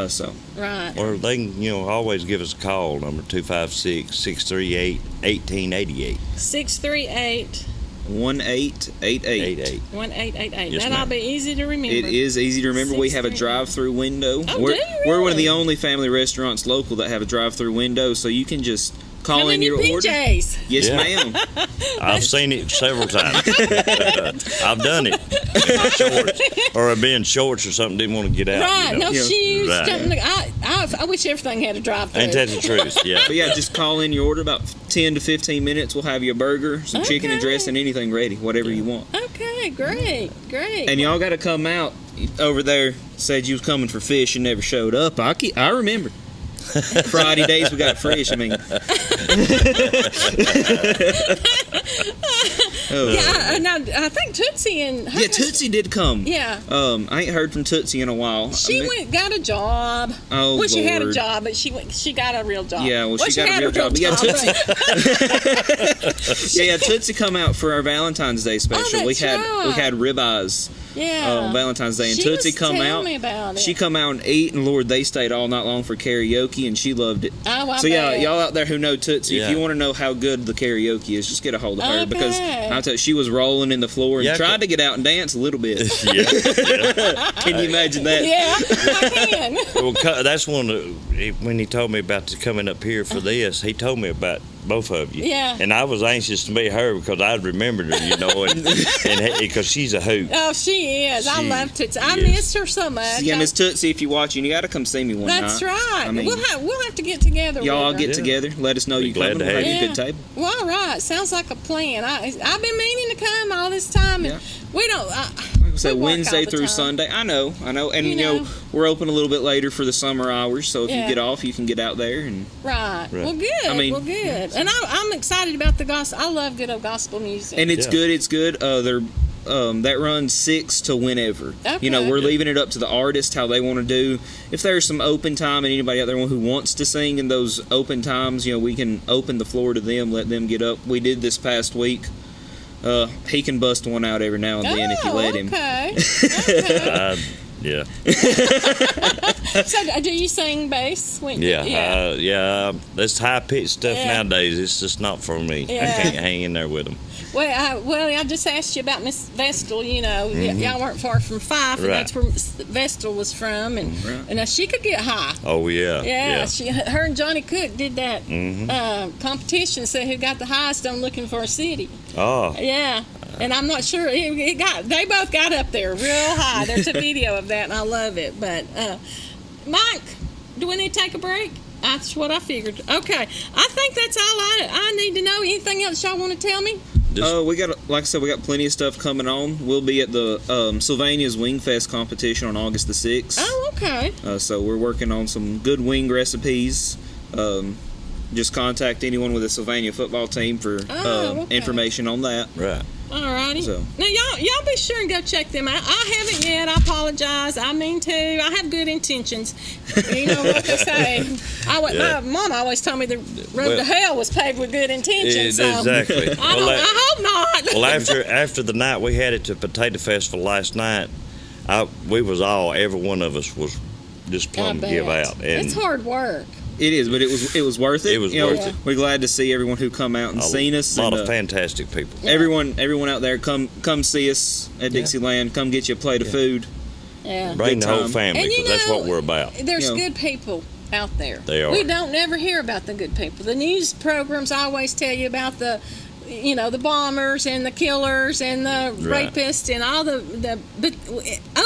So Right. Or they can, always give us a call, number 256-638-1888. 638 1888. 1888. Yes, That'll ma'am. be easy to remember. It is easy to remember. We have a 638. drive-through window. Oh, we're, do you we're one of the really? only family restaurants local that have a drive-through window, so you can just call Come in in your your order. PJs. Yes, Yeah. ma'am. I've seen it several times. I've done it in my shorts, or I've been in shorts or something, didn't want to get out. Right. No Yeah. shoes. Right. Something. I wish everything had a drive-through. Ain't that the truth? Yeah. But yeah, just call in your order. About 10 to 15 minutes, we'll have you a burger, some chicken and Okay. dressing, anything ready, whatever you want. Okay. Great. And y'all got to come out. Over there said you was coming for fish and never showed up. I remember. Friday days we got fish. I mean, Yeah. Now I think Tootsie and yeah, Tootsie did come. Yeah. I ain't heard from Tootsie in a while. She got a job. Oh, well, she had a Lord. job, but she got a real job. Yeah, well, she got a had real job. But yeah, Tootsie. Yeah, Tootsie come out for our Valentine's Day special. Oh, we that's had right. ribeyes Yeah. on Valentine's Day, and She Tootsie was come telling out. me about it. She come out and ate, and Lord, they stayed all night long for karaoke, and she loved it. Oh, I So yeah, bet. y'all out there who know Tootsie, Yeah. if you want to know how good the karaoke is, just get a hold of her because Okay. I'll tell you, she was rolling in the floor and Yeah, tried to get out and dance a little bit. Yeah. Can you imagine that? Yeah, I can. Well, that's when he told me about coming up here for this, he told me about both of you. Yeah. And I was anxious to meet her because I remembered her, and because she's a hoot. Oh, she is. I She love Tootsie. I is. miss her so much. Yeah, Miss Tootsie, if you're watching, you got to come see me one night. That's right. I mean, we'll have to get together. y'all with her. get together. Let us know Be you glad coming. to We'll have have you you. a good table. Well, all right. Sounds like a plan. I've been meaning to come all this time, and Yeah. we don't. Like I said, we work Wednesday all the through time. Sunday. I know. And You know. we're open a little bit later for the summer hours. So if Yeah. you get off, you can get out there and Right. Right. Well, good. I mean- well, good. And I'm excited about the gospel. I love good old gospel music. it's Yeah. good. It's good. They're that runs 6 to whenever. Okay. We're leaving it up to the artist how they want to do. If there's some open time and anybody out there who wants to sing in those open times, we can open the floor to them, let them get up. We did this past week. He can bust one out every now and then if you let him. Okay. Okay. Yeah. So, do you sing bass? Yeah. This high pitched stuff Yeah. nowadays, it's just not for me. Yeah. I can't hang in there with them. Well, I just asked you about Miss Vestal. Y'all weren't far from Fife, and Right. that's where Miss Vestal was from, and she could get high. Oh, yeah. Yeah, her and Johnny Cook did that Mm-hmm. competition. So who got the highest on Looking for a City? Oh, Yeah, and I'm not sure they both got up there real high. There's a video of that, and I love it. But Mike, do we need to take a break? That's what I figured. Okay, I think that's all I need to know. Anything else y'all want to tell me? We got, like I said, we got plenty of stuff coming on. We'll be at the Sylvania's Wing Fest competition on August the 6th. Oh, okay. So we're working on some good wing recipes. Just contact anyone with a Sylvania football team for Okay. information on that. right. Alrighty. So- Now y'all be sure and go check them out. I haven't yet. I apologize. I mean to. I have good intentions. You know what they say. Yeah. My mom always told me the road to Well- hell was paved with good intentions. So Exactly. I hope not. Well, after the night we had at the Potato Festival last night, every one of us was just I plumb bet. give out. And It's hard work. It is, but it was worth it. It was You know, worth it. We're glad to see everyone who come out and seen us. A lot and, of fantastic people. everyone out there, come see us at Dixieland. Come get you a plate of food. Yeah. Bring the whole time. family, And you because that's know, what we're about. There's You know. good people out there. They are. We don't never hear about the good people. The news programs always tell you about the bombers and the killers and the Right. rapists and all but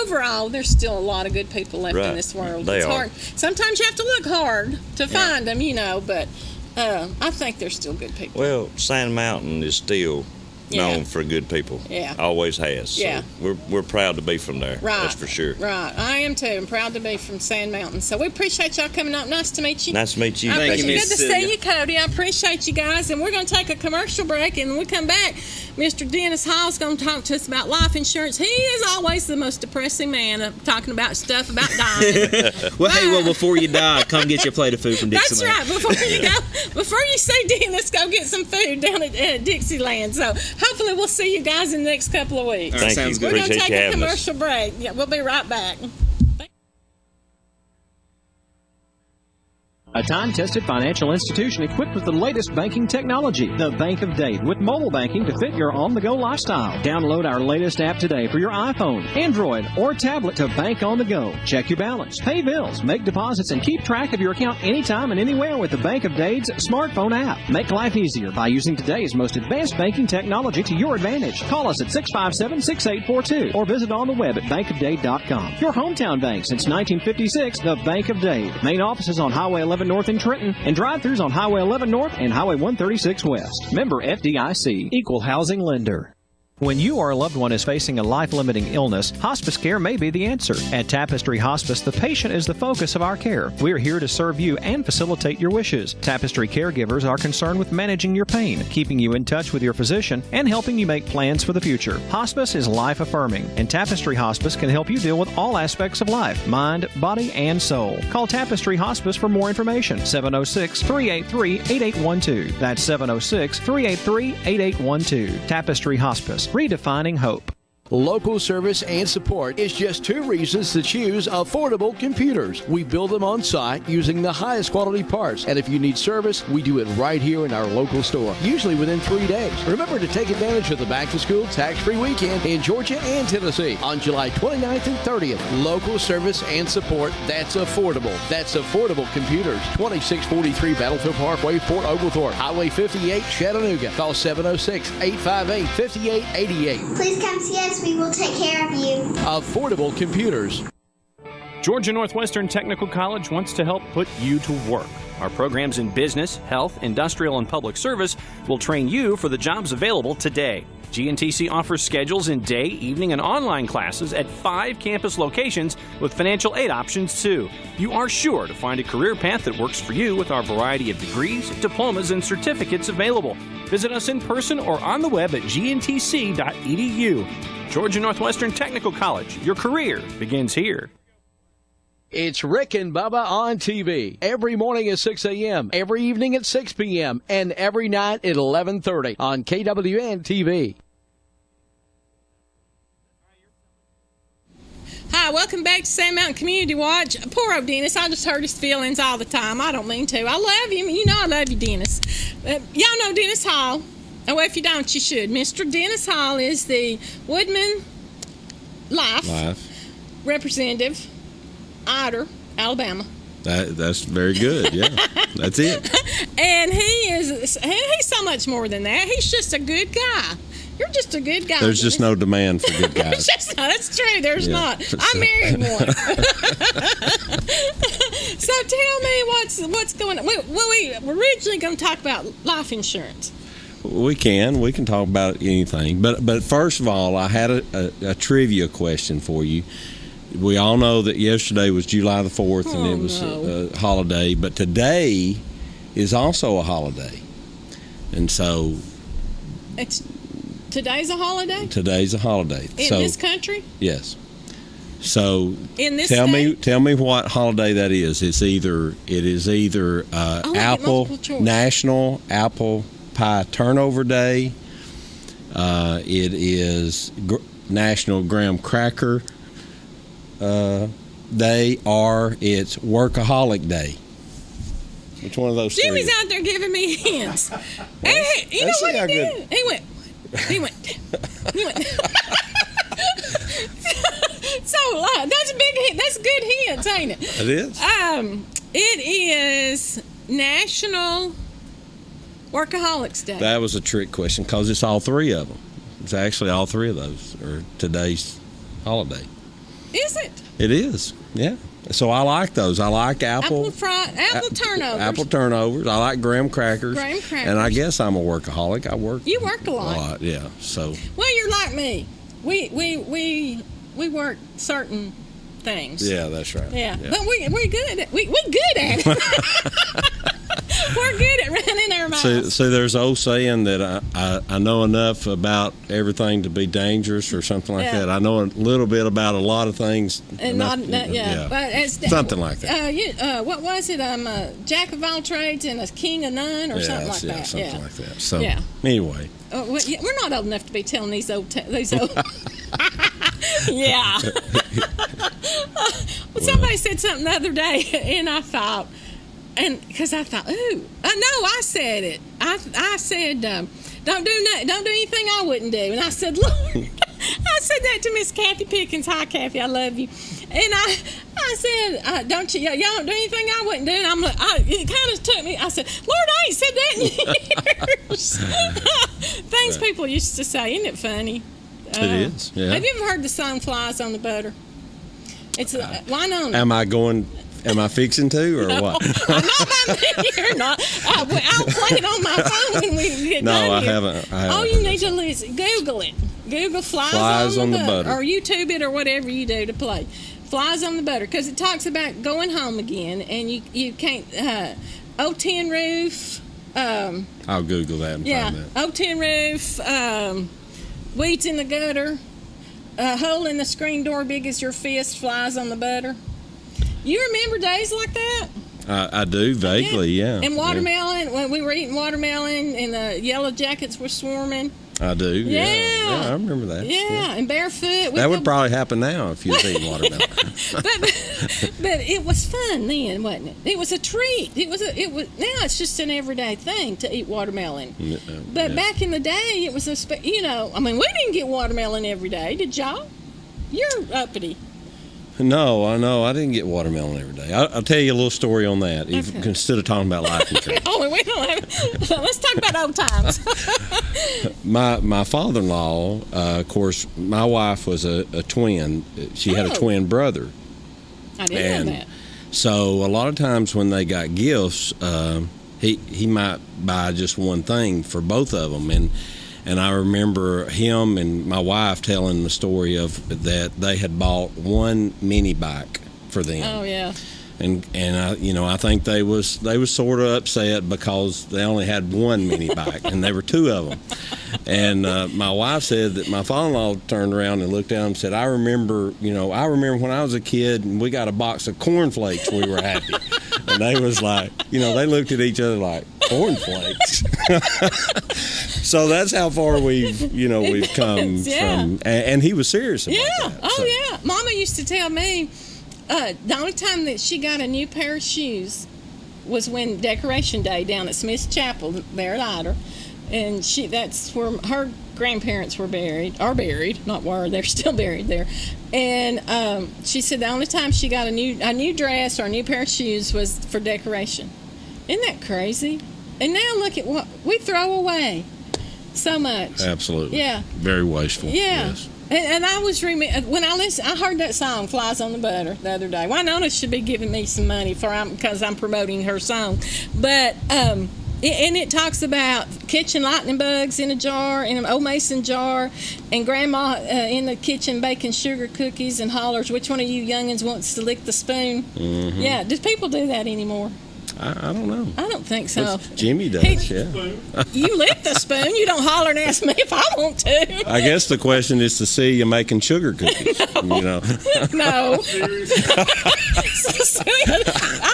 overall, there's still a lot of good people left in Right. this world. They It's are. hard. Sometimes you have to look hard to find them, but I think there's still good people. Well, Sand Mountain is still known Yeah. for good people. Yeah. Always has. So Yeah. we're proud to be from there. Right. That's for sure. Right. I am too. I'm proud to be from Sand Mountain. So we appreciate y'all coming up. Nice to meet you. Nice to meet you. I Thank you, appreciate Miss Good to Celia. see you, Cody. I appreciate you guys. And we're going to take a commercial break. And when we come back, Mr. Dennis Hall's going to talk to us about life insurance. He is always the most depressing man talking about stuff about dying. Well, before you die, come get you a plate of food from That's Dixieland. right. Before you see Dennis, go get some food down at Dixieland. So hopefully we'll see you guys in the next couple of weeks. All right, Thank sounds you. good. We're going to Appreciate take you a having us. commercial break. Yeah, we'll be right back. A time-tested financial institution equipped with the latest banking technology, the Bank of Dade, with mobile banking to fit your on-the-go lifestyle. Download our latest app today for your iPhone, Android, or tablet to bank on the go. Check your balance, pay bills, make deposits, and keep track of your account anytime and anywhere with the Bank of Dade's smartphone app. Make life easier by using today's most advanced banking technology to your advantage. Call us at 657-6842 or visit on the web at bankofdade.com. Your hometown bank since 1956, the Bank of Dade. Main offices on Highway 11 North in Trenton and drive-thrus on Highway 11 North and Highway 136 West. Member FDIC, Equal Housing Lender. When you or a loved one is facing a life-limiting illness, hospice care may be the answer. At Tapestry Hospice, the patient is the focus of our care. We're here to serve you and facilitate your wishes. Tapestry caregivers are concerned with managing your pain, keeping you in touch with your physician, and helping you make plans for the future. Hospice is life-affirming, and Tapestry Hospice can help you deal with all aspects of life, mind, body, and soul. Call Tapestry Hospice for more information. 706-383-8812. That's 706-383-8812. Tapestry Hospice. Redefining hope. Local service and support is just 2 reasons to choose Affordable Computers. We build them on site using the highest quality parts. And if you need service, we do it right here in our local store, usually within 3 days. Remember to take advantage of the back-to-school tax-free weekend in Georgia and Tennessee on July 29th and 30th. Local service and support that's affordable. That's Affordable Computers, 2643 Battlefield Parkway, Fort Oglethorpe, Highway 58, Chattanooga. Call 706-858-5888. Please come see us. We will take care of you. Affordable Computers. Georgia Northwestern Technical College wants to help put you to work. Our programs in business, health, industrial, and public service will train you for the jobs available today. GNTC offers schedules in day, evening, and online classes at 5 campus locations with financial aid options too. You are sure to find a career path that works for you with our variety of degrees, diplomas, and certificates available. Visit us in person or on the web at gntc.edu. Georgia Northwestern Technical College. Your career begins here. It's Rick and Bubba on TV. Every morning at 6 a.m., every evening at 6 p.m., and every night at 11:30 on KWN TV. Hi, welcome back to Sand Mountain Community Watch. Poor old Dennis, I just hurt his feelings all the time. I don't mean to. I love him. You know I love you, Dennis. Y'all know Dennis Hall. Oh, well, if you don't, you should. Mr. Dennis Hall is the Woodman Life representative, Ider, Alabama. That's very good. Yeah, that's it. And he's so much more than that. He's just a good guy. You're just a good guy. There's just no demand for good guys. That's true. There's not. I married one. So tell me what's going on. We were originally going to talk about life insurance. We can talk about anything, but first of all, I had a trivia question for you. We all know that yesterday was July the 4th, and it was a holiday, but today is also a holiday, and so Today's a holiday? Today's a holiday. In this country? Yes. So in this tell me what holiday that is. It is either National Apple Pie Turnover Day. It is National Graham Cracker day or it's workaholic day. Which one of those Jimmy's three? out there giving me hints. Hey, you know let's what see how he good- did? He went. So that's a big hint. That's good hints, ain't it? It is. It is National Workaholics Day. That was a trick question because it's all three of them. It's actually all three of those are today's holiday. Is it? It is, yeah. So I like those. I like apple turnovers. Apple turnovers. I like graham crackers. Graham crackers. And I guess I'm a workaholic. I work. You work a a lot. lot, yeah. So Well, you're like me. We work certain things. yeah, that's right. Yeah. But we're good at we good at it. We're good at running our mouths. See, there's an old saying that I know enough about everything to be dangerous or something like Yeah. that. I know a little bit about a lot of things. And not, yeah. But it's Something like that. What was it? I'm a jack of all trades and a king of none, or something like that. Something like that. So Yeah. anyway, we're not old enough to be telling these old. Yeah. Somebody said something the other day, and I thought, because I thought, ooh, I said it. I said, don't do anything I wouldn't do. And I said, Lord, I said that to Miss Kathy Pickens. Hi, Kathy, I love you. And I said, don't you? Y'all don't do anything I wouldn't do. And I'm like, it kind of took me. I said, Lord, I ain't said that in years. Things people used to say. Isn't it funny? it is. Yeah. Have you ever heard the song "Flies on the Butter"? It's why not? Am I fixing to or what? I'm not by me. You're not. I'll play it on my phone when we get No, done I here. haven't. Oh, you need to listen. Google it. Google flies on the butter, or YouTube it, or whatever you do to play. Flies on the butter, because it talks about going home again, and you can't. Old tin roof. I'll Google that and Yeah, find that. old tin roof. Weeds in the gutter. A hole in the screen door big as your fist. Flies on the butter. You remember days like that? I do vaguely, yeah. And watermelon, when we were eating watermelon and the yellow jackets were swarming. I do. Yeah. Yeah. I remember that. Yeah, and barefoot. That would probably happen now if you was eating watermelon. but it was fun then, wasn't it? It was a treat. It was. Now it's just an everyday thing to eat watermelon. But back in the day, it was we didn't get watermelon every day, did y'all? You're uppity. No, I know. I didn't get watermelon every day. I'll tell you a little story on that instead of talking about life insurance. Oh, we don't have. Let's talk about old times. My father-in-law, of course, my wife was a twin. She had a twin brother. I didn't know that. So a lot of times when they got gifts, he might buy just one thing for both of them, and I remember him and my wife telling the story of that they had bought one mini bike for them. Oh yeah. And I think they was sort of upset because they only had one mini bike and there were two of them. And my wife said that my father-in-law turned around and looked at him and said, I remember when I was a kid and we got a box of cornflakes, we were happy. And they was like, they looked at each other like, cornflakes. So that's how far we've come from. And he was serious about that. Oh yeah. Mama used to tell me the only time that she got a new pair of shoes was when Decoration Day down at Smith's Chapel there at Ider, and that's where her grandparents are buried, not were, they're still buried there. And she said the only time she got a new dress or a new pair of shoes was for decoration. Isn't that crazy? And now look at what we throw away so much. Absolutely. Yeah. Very wasteful. Yeah. Yes. And I was when I heard that song "Flies on the Butter" the other day. Wynonna should be giving me some money because I'm promoting her song, but and it talks about kitchen lightning bugs in a jar, in an old mason jar, and grandma in the kitchen baking sugar cookies and hollers, "Which one of you youngins wants to lick the spoon?" Mm-hmm. Yeah, do people do that anymore? I don't know. I don't think so. Jimmy does, yeah. You lick the spoon. You don't holler and ask me if I want to. I guess the question is to see you making sugar cookies. No. I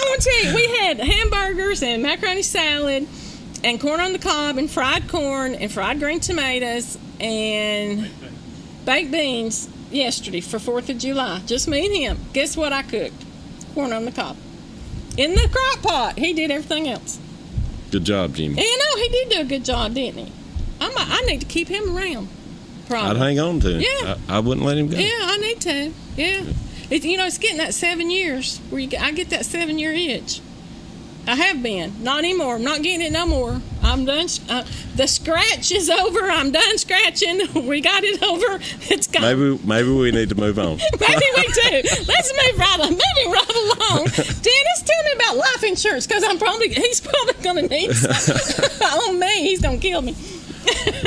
want to tell you, we had hamburgers and macaroni salad and corn on the cob and fried corn and fried green tomatoes and baked beans. yesterday for 4th of July. Just me and him. Guess what I cooked? Corn on the cob. In the crock pot. He did everything else. Good job, Jimmy. And he did do a good job, didn't he? I need to keep him around. Probably. I'd hang on to him. Yeah. I wouldn't let him go. Yeah, I need to. Yeah. It's getting that 7 years where I get that 7-year itch. I have been. Not anymore. I'm not getting it no more. I'm done. The scratch is over. I'm done scratching. We got it over. It's gone. Maybe we need to move on. Maybe we do. Let's move right along. Dennis, tell me about life insurance because he's probably going to need some. On me, he's going to kill me.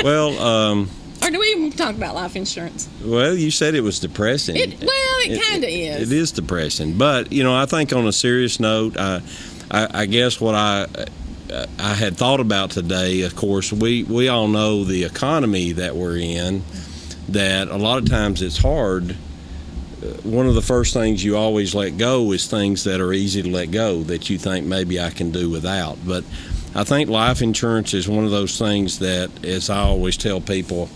Well, or do we even talk about life insurance? Well, you said it was depressing. It kind of is. It is depressing. But, I think on a serious note, I guess what I had thought about today, of course, we all know the economy that we're in, that a lot of times it's hard. One of the first things you always let go is things that are easy to let go that you think maybe I can do without. But I think life insurance is one of those things that, as I always tell people,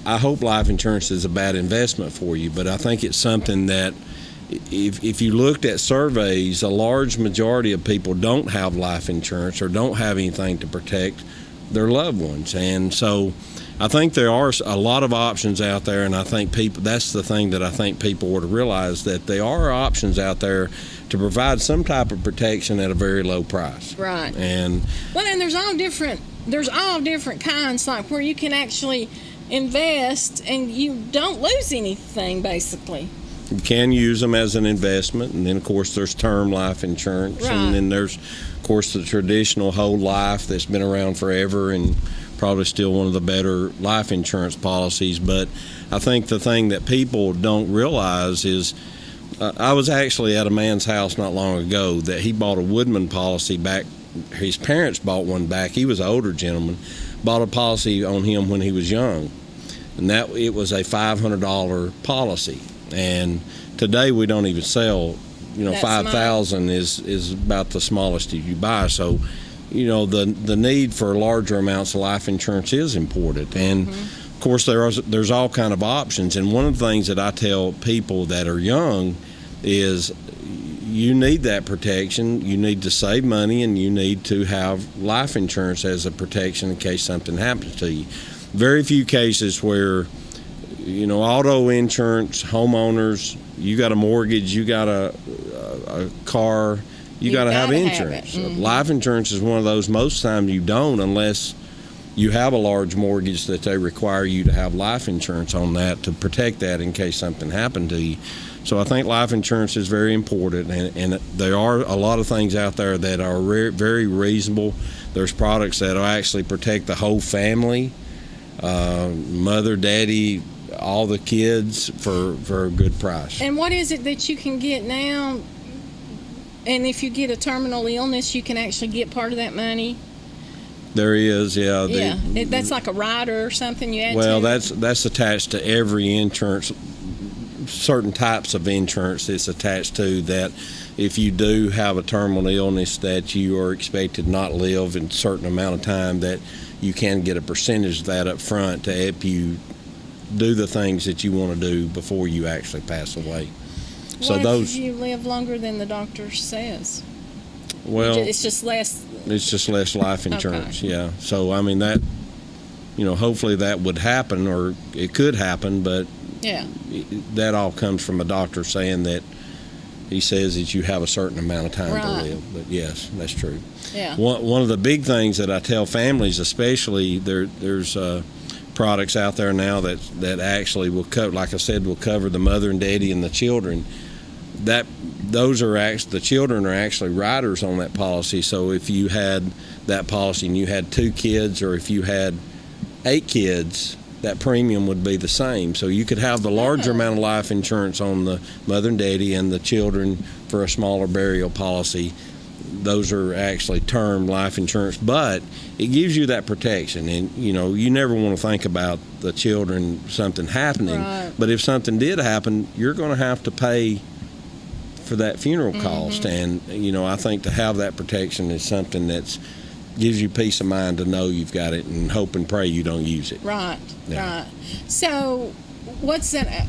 I hope life insurance is a bad investment for you, but I think it's something that if you looked at surveys, a large majority of people don't have life insurance or don't have anything to protect their loved ones. And so I think there are a lot of options out there, and I think that's the thing that I think people ought to realize, that there are options out there to provide some type of protection at a very low price. Right. And there's all different kinds, like where you can actually invest and you don't lose anything, basically. You can use them as an investment, and then of course there's term life insurance, right. And then there's of course the traditional whole life that's been around forever and probably still one of the better life insurance policies. But I think the thing that people don't realize is I was actually at a man's house not long ago that he bought a Woodman policy back. His parents bought one back. He was an older gentleman, bought a policy on him when he was young, and that it was a $500 policy. And today we don't even sell, $5,000 is about the smallest you buy. So, the need for larger amounts of life insurance is important. And of course there's all kind of options. And one of the things that I tell people that are young is you need that protection. You need to save money, and you need to have life insurance as a protection in case something happens to you. Very few cases where auto insurance, homeowners, you got a mortgage, you got a car, you got to have insurance. Life insurance is one of those most times you don't, unless you have a large mortgage that they require you to have life insurance on that to protect that in case something happened to you. So I think life insurance is very important, and there are a lot of things out there that are very reasonable. There's products that will actually protect the whole family, mother, daddy, all the kids for a good price. And what is it that you can get now? And if you get a terminal illness, you can actually get part of that money? There is, yeah. That's like a rider or something you add to? Well, that's attached to every insurance. Certain types of insurance it's attached to, that if you do have a terminal illness that you are expected not live in a certain amount of time, that you can get a percentage of that up front to help you do the things that you want to do before you actually pass away. What if you live longer than the doctor says? Well, it's just less. It's just less life insurance. Okay. Yeah. So I mean that, hopefully that would happen, or it could happen, but yeah, that all comes from a doctor saying that he says that you have a certain amount of time to live. But yes, that's true. Yeah. One of the big things that I tell families, especially there's products out there now that actually will cover, like I said, will cover the mother and daddy and the children. The children are actually riders on that policy. So if you had that policy and you had 2 kids, or if you had 8 kids, that premium would be the same. So you could have the larger amount of life insurance on the mother and daddy and the children for a smaller burial policy. Those are actually term life insurance, but it gives you that protection. And you never want to think about the children, something happening. Right. But if something did happen, you're going to have to pay for that funeral cost. And I think to have that protection is something that gives you peace of mind to know you've got it, and hope and pray you don't use it. Right. Yeah. Right. So what's that?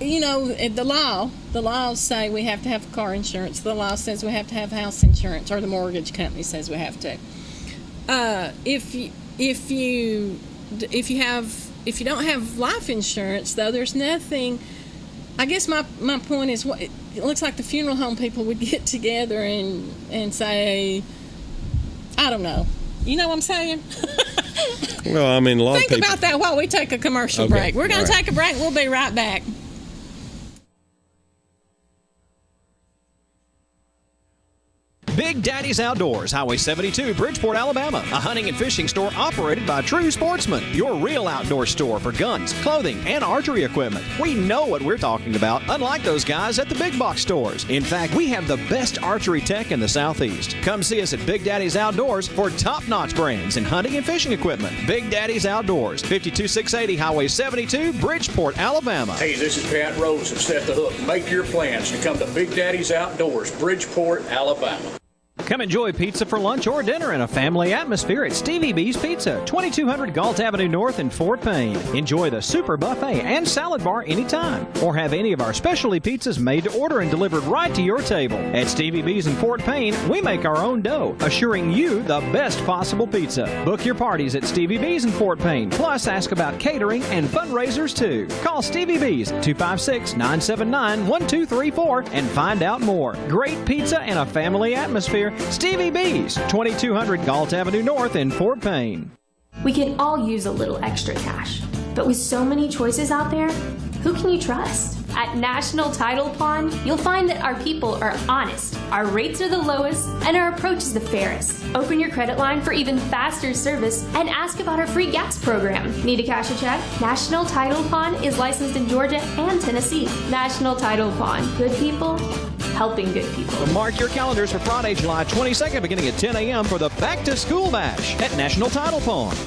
you know, the laws say we have to have car insurance. The law says we have to have house insurance, or the mortgage company says we have to. If you don't have life insurance, though, there's nothing. I guess my point is, it looks like the funeral home people would get together and say, I don't know. You know what I'm saying? Well, I mean, a lot of people. Think about that while we take a commercial break. We're going to take a break. We'll be right back. Big Daddy's Outdoors, Highway 72, Bridgeport, Alabama. A hunting and fishing store operated by true sportsmen. Your real outdoor store for guns, clothing, and archery equipment. We know what we're talking about, unlike those guys at the big box stores. In fact, we have the best archery tech in the Southeast. Come see us at Big Daddy's Outdoors for top-notch brands in hunting and fishing equipment. Big Daddy's Outdoors, 52680 Highway 72, Bridgeport, Alabama. Hey, this is Pat Rose of Set the Hook. Make your plans to come to Big Daddy's Outdoors, Bridgeport, Alabama. Come enjoy pizza for lunch or dinner in a family atmosphere at Stevie B's Pizza, 2200 Galt Avenue North in Fort Payne. Enjoy the super buffet and salad bar anytime, or have any of our specialty pizzas made to order and delivered right to your table. At Stevie B's in Fort Payne, we make our own dough, assuring you the best possible pizza. Book your parties at Stevie B's in Fort Payne, plus ask about catering and fundraisers too. Call Stevie B's 256-979-1234 and find out more. Great pizza and a family atmosphere. Stevie B's, 2200 Galt Avenue North in Fort Payne. We can all use a little extra cash, but with so many choices out there, who can you trust? At National Title Pond, you'll find that our people are honest, our rates are the lowest, and our approach is the fairest. Open your credit line for even faster service and ask about our free gas program. Need to cash a check? National Title Pond is licensed in Georgia and Tennessee. National Title Pond. Good people helping good people. So mark your calendars for Friday, July 22nd, beginning at 10 a.m. for the Back to School Bash at National Title Pond.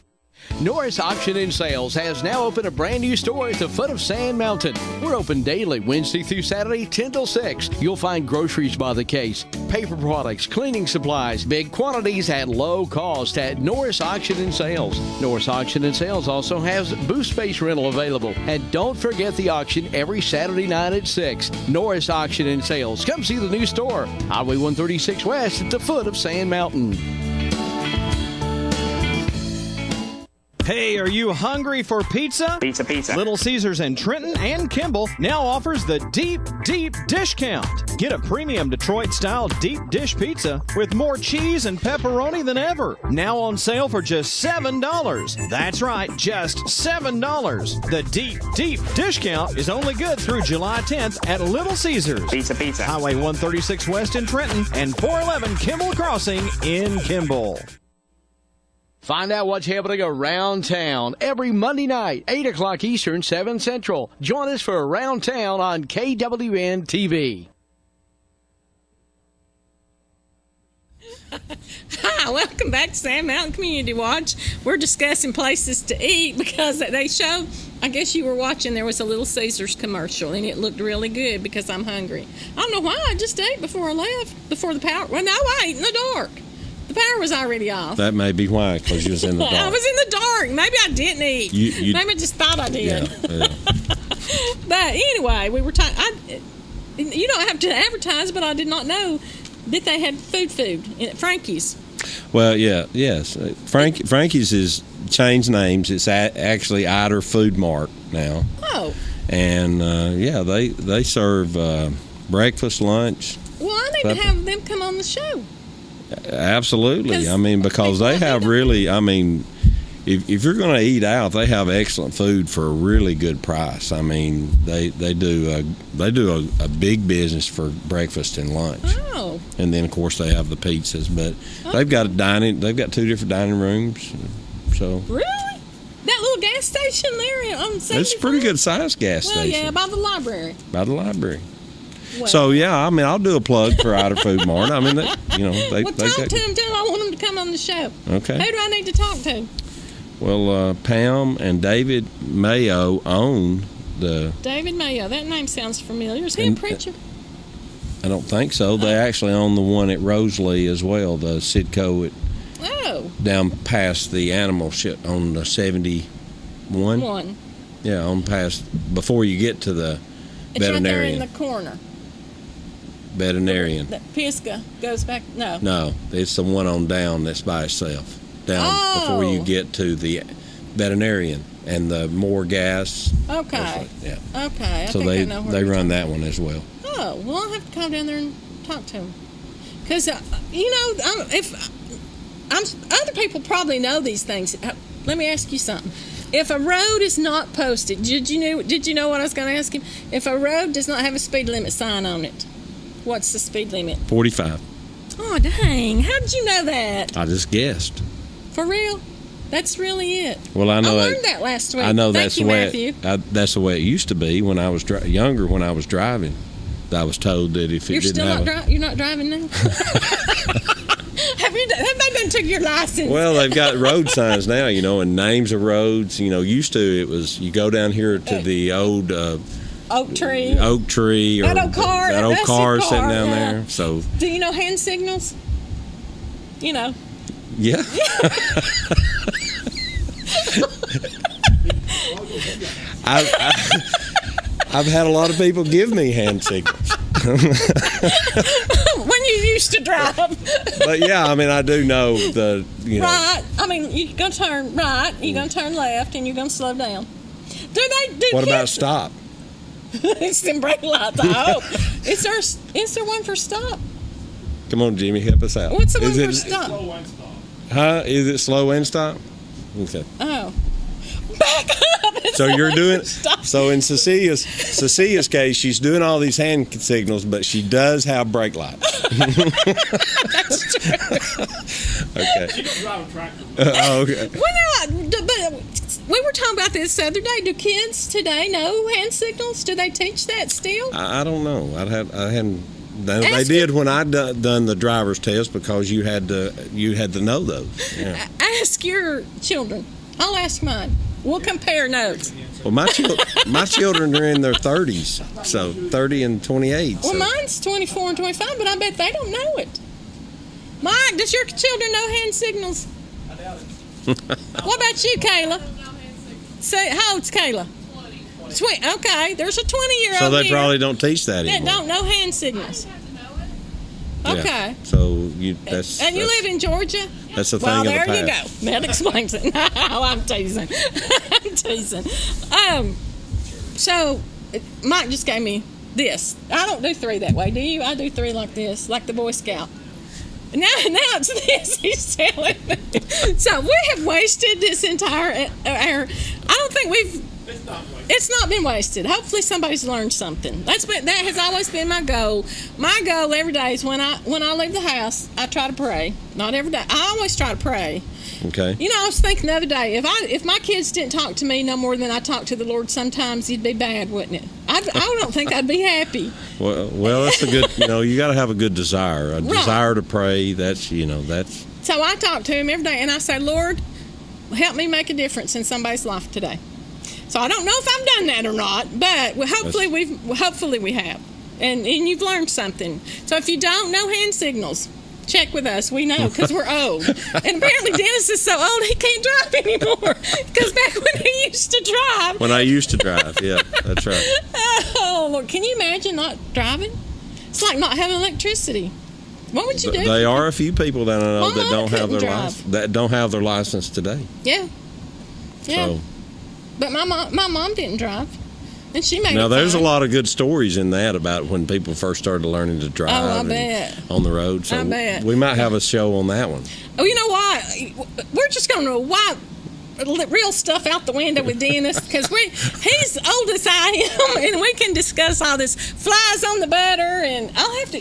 Norris Auction and Sales has now opened a brand new store at the foot of Sand Mountain. We're open daily, Wednesday through Saturday, 10 till 6. You'll find groceries by the case, paper products, cleaning supplies, big quantities at low cost at Norris Auction and Sales. Norris Auction and Sales also has booth space rental available. And don't forget the auction every Saturday night at 6. Norris Auction and Sales. Come see the new store. Highway 136 West at the foot of Sand Mountain. Hey, are you hungry for pizza? Pizza. Little Caesars in Trenton and Kimball now offers the Deep Dish Count. Get a premium Detroit-style deep dish pizza with more cheese and pepperoni than ever. Now on sale for just $7. That's right, just $7. The Deep Dish Count is only good through July 10th at Little Caesars. Pizza. Highway 136 West in Trenton and 411 Kimball Crossing in Kimball. Find out what's happening around town every Monday night, 8 o'clock Eastern, 7 Central. Join us for Around Town on KWN TV. Hi, welcome back to Sand Mountain Community Watch. We're discussing places to eat because they show, I guess you were watching, there was a Little Caesars commercial, and it looked really good because I'm hungry. I don't know why, I just ate before I left, before the power. Well, no, I ate in the dark. The power was already off. That may be why, because you was in the dark. I was in the dark. Maybe I didn't eat. Maybe I just thought I did. Yeah. But anyway, we were talking. You don't have to advertise, but I did not know that they had food at Frankie's. Well, yes. Frankie's is changed names. It's actually Eider Food Mart now. Oh. And they serve breakfast, lunch. Well, I need to have them come on the show. Absolutely. I mean, because they have really, I mean, if you're going to eat out, they have excellent food for a really good price. I mean, they do a big business for breakfast and lunch. Oh. And then of course they have the pizzas, but they've got two different dining rooms. So really? That little gas station there on 75? It's a pretty good sized gas station. Well, yeah, by the library. Well, so yeah, I mean, I'll do a plug for Eider Food Mart. I mean, talk to them. Tell them I want them to come on the show. Okay. Who do I need to talk to? Well, Pam and David Mayo own the. David Mayo. That name sounds familiar. Is he a preacher? I don't think so. They actually own the one at Rosalie as well, the Sidco down past the animal shit on the 71. One. Yeah, on past before you get to the It's right there Veterinarian. in the corner. Veterinarian. The Pisgah goes back. No. No, it's the one on down that's by itself. Down before you get to the veterinarian and the more gas. Okay. Yeah. Okay. So I know where they you're run talking. that one as well. Oh, well, I'll have to come down there and talk to him. Because, other people probably know these things. Let me ask you something. If a road is not posted, did you know what I was going to ask him? If a road does not have a speed limit sign on it, what's the speed limit? 45. Oh, dang. How did you know that? I just guessed. For real? That's really it. Well, I know I learned that last week. I know Thank that's you, the way Matthew. that's the way it used to be when I was younger. When I was driving, I was told that if it You're didn't still have not you're not driving now? Have they done took your license? Well, they've got road signs now, and names of roads. Used to it was you go down here to the old oak tree. or That old car. that old That's car your sitting car, down yeah. there. So Do you know hand signals? yeah. I've had a lot of people give me hand signals. When you used to drive. But yeah, I do know the Right. You're going to turn right, you're going to turn left, and you're going to slow down. Do What about kids- stop? It's them brake lights, I hope. Is there one for stop? Come on, Jimmy, help us out. What's the one Is for it, stop? Huh? Is it slow and stop? Okay. Oh. Back up. It's So you're not doing for stop. so in Cecilia's case, she's doing all these hand signals, but she does have brake lights. That's true. Okay. She can drive a tractor. Okay. But we were talking about this the other day. Do kids today know hand signals? Do they teach that still? I don't know. I hadn't. They Ask did when I done the driver's test because you had to know those. Yeah. Ask your children. I'll ask mine. We'll compare notes. Well, my children are in their 30s, so 30 and 28. Well, So. mine's 24 and 25, but I bet they don't know it. Mike, does your children know hand signals? I doubt it. What about you, Kayla? Say, how old's Kayla? 20. Okay, there's a 20-year-old So they here probably don't teach that that anymore. don't know hand signals. Yeah. Okay. So And you live in Georgia? That's a thing Well, of the there you past. go. That explains it. No, I'm teasing. I'm teasing. So, Mike just gave me this. I don't do 3 that way, do you? I do 3 like this, like the Boy Scout. Now it's this he's telling me. So we have wasted this entire hour. I don't think we've. It's not been wasted. Hopefully somebody's learned something. That has always been my goal. My goal every day is when I leave the house, I try to pray. Not every day. I always try to pray. Okay. I was thinking the other day, if my kids didn't talk to me no more than I talk to the Lord sometimes, it'd be bad, wouldn't it? I don't think I'd be happy. Well, that's a good. You got to have a good desire. A Right. desire to pray. That's. That's. So I talk to him every day, and I say, Lord, help me make a difference in somebody's life today. So I don't know if I've done that or not, but hopefully we have, and you've learned something. So if you don't know hand signals, check with us. We know because we're old, and apparently Dennis is so old he can't drive anymore. Because back when he used to drive, When I used to drive, yeah, that's right. oh Lord, can you imagine not driving? It's like not having electricity. What would you do? They are a few people that I know My that mom don't have couldn't their drive. that don't have their license today. Yeah. So But my mom didn't drive, and she made now it there's fine. a lot of good stories in that about when people first started learning to drive. Oh, I and bet. on the road. So I bet. we might have a show on that one. Oh, you know what? We're just going to wipe real stuff out the window with Dennis because he's old as I am, and we can discuss all this flies on the butter. And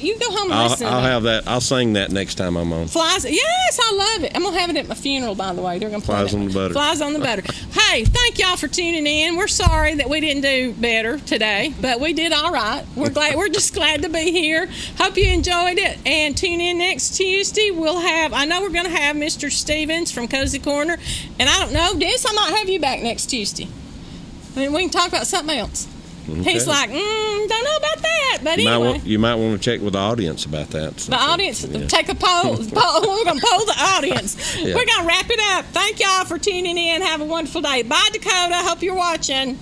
you go home and listen. I'll have that. I'll sing that next time I'm on. Flies, yes, I love it. I'm gonna have it at my funeral, by the way. They're gonna play Flies that. on the butter. Flies on the butter. Hey, thank y'all for tuning in. We're sorry that we didn't do better today, but we did all right. We're just glad to be here. Hope you enjoyed it, and tune in next Tuesday. I know we're gonna have Mr. Stevens from Cozy Corner, and I don't know, Dennis, I might have you back next Tuesday. We can talk about something else. Okay. He's like, don't know about that, but anyway. You might want to check with the audience about that. The audience, Yeah. take a poll. We're going to poll the audience. Yeah. We're going to wrap it up. Thank y'all for tuning in. Have a wonderful day. Bye, Dakota. Hope you're watching.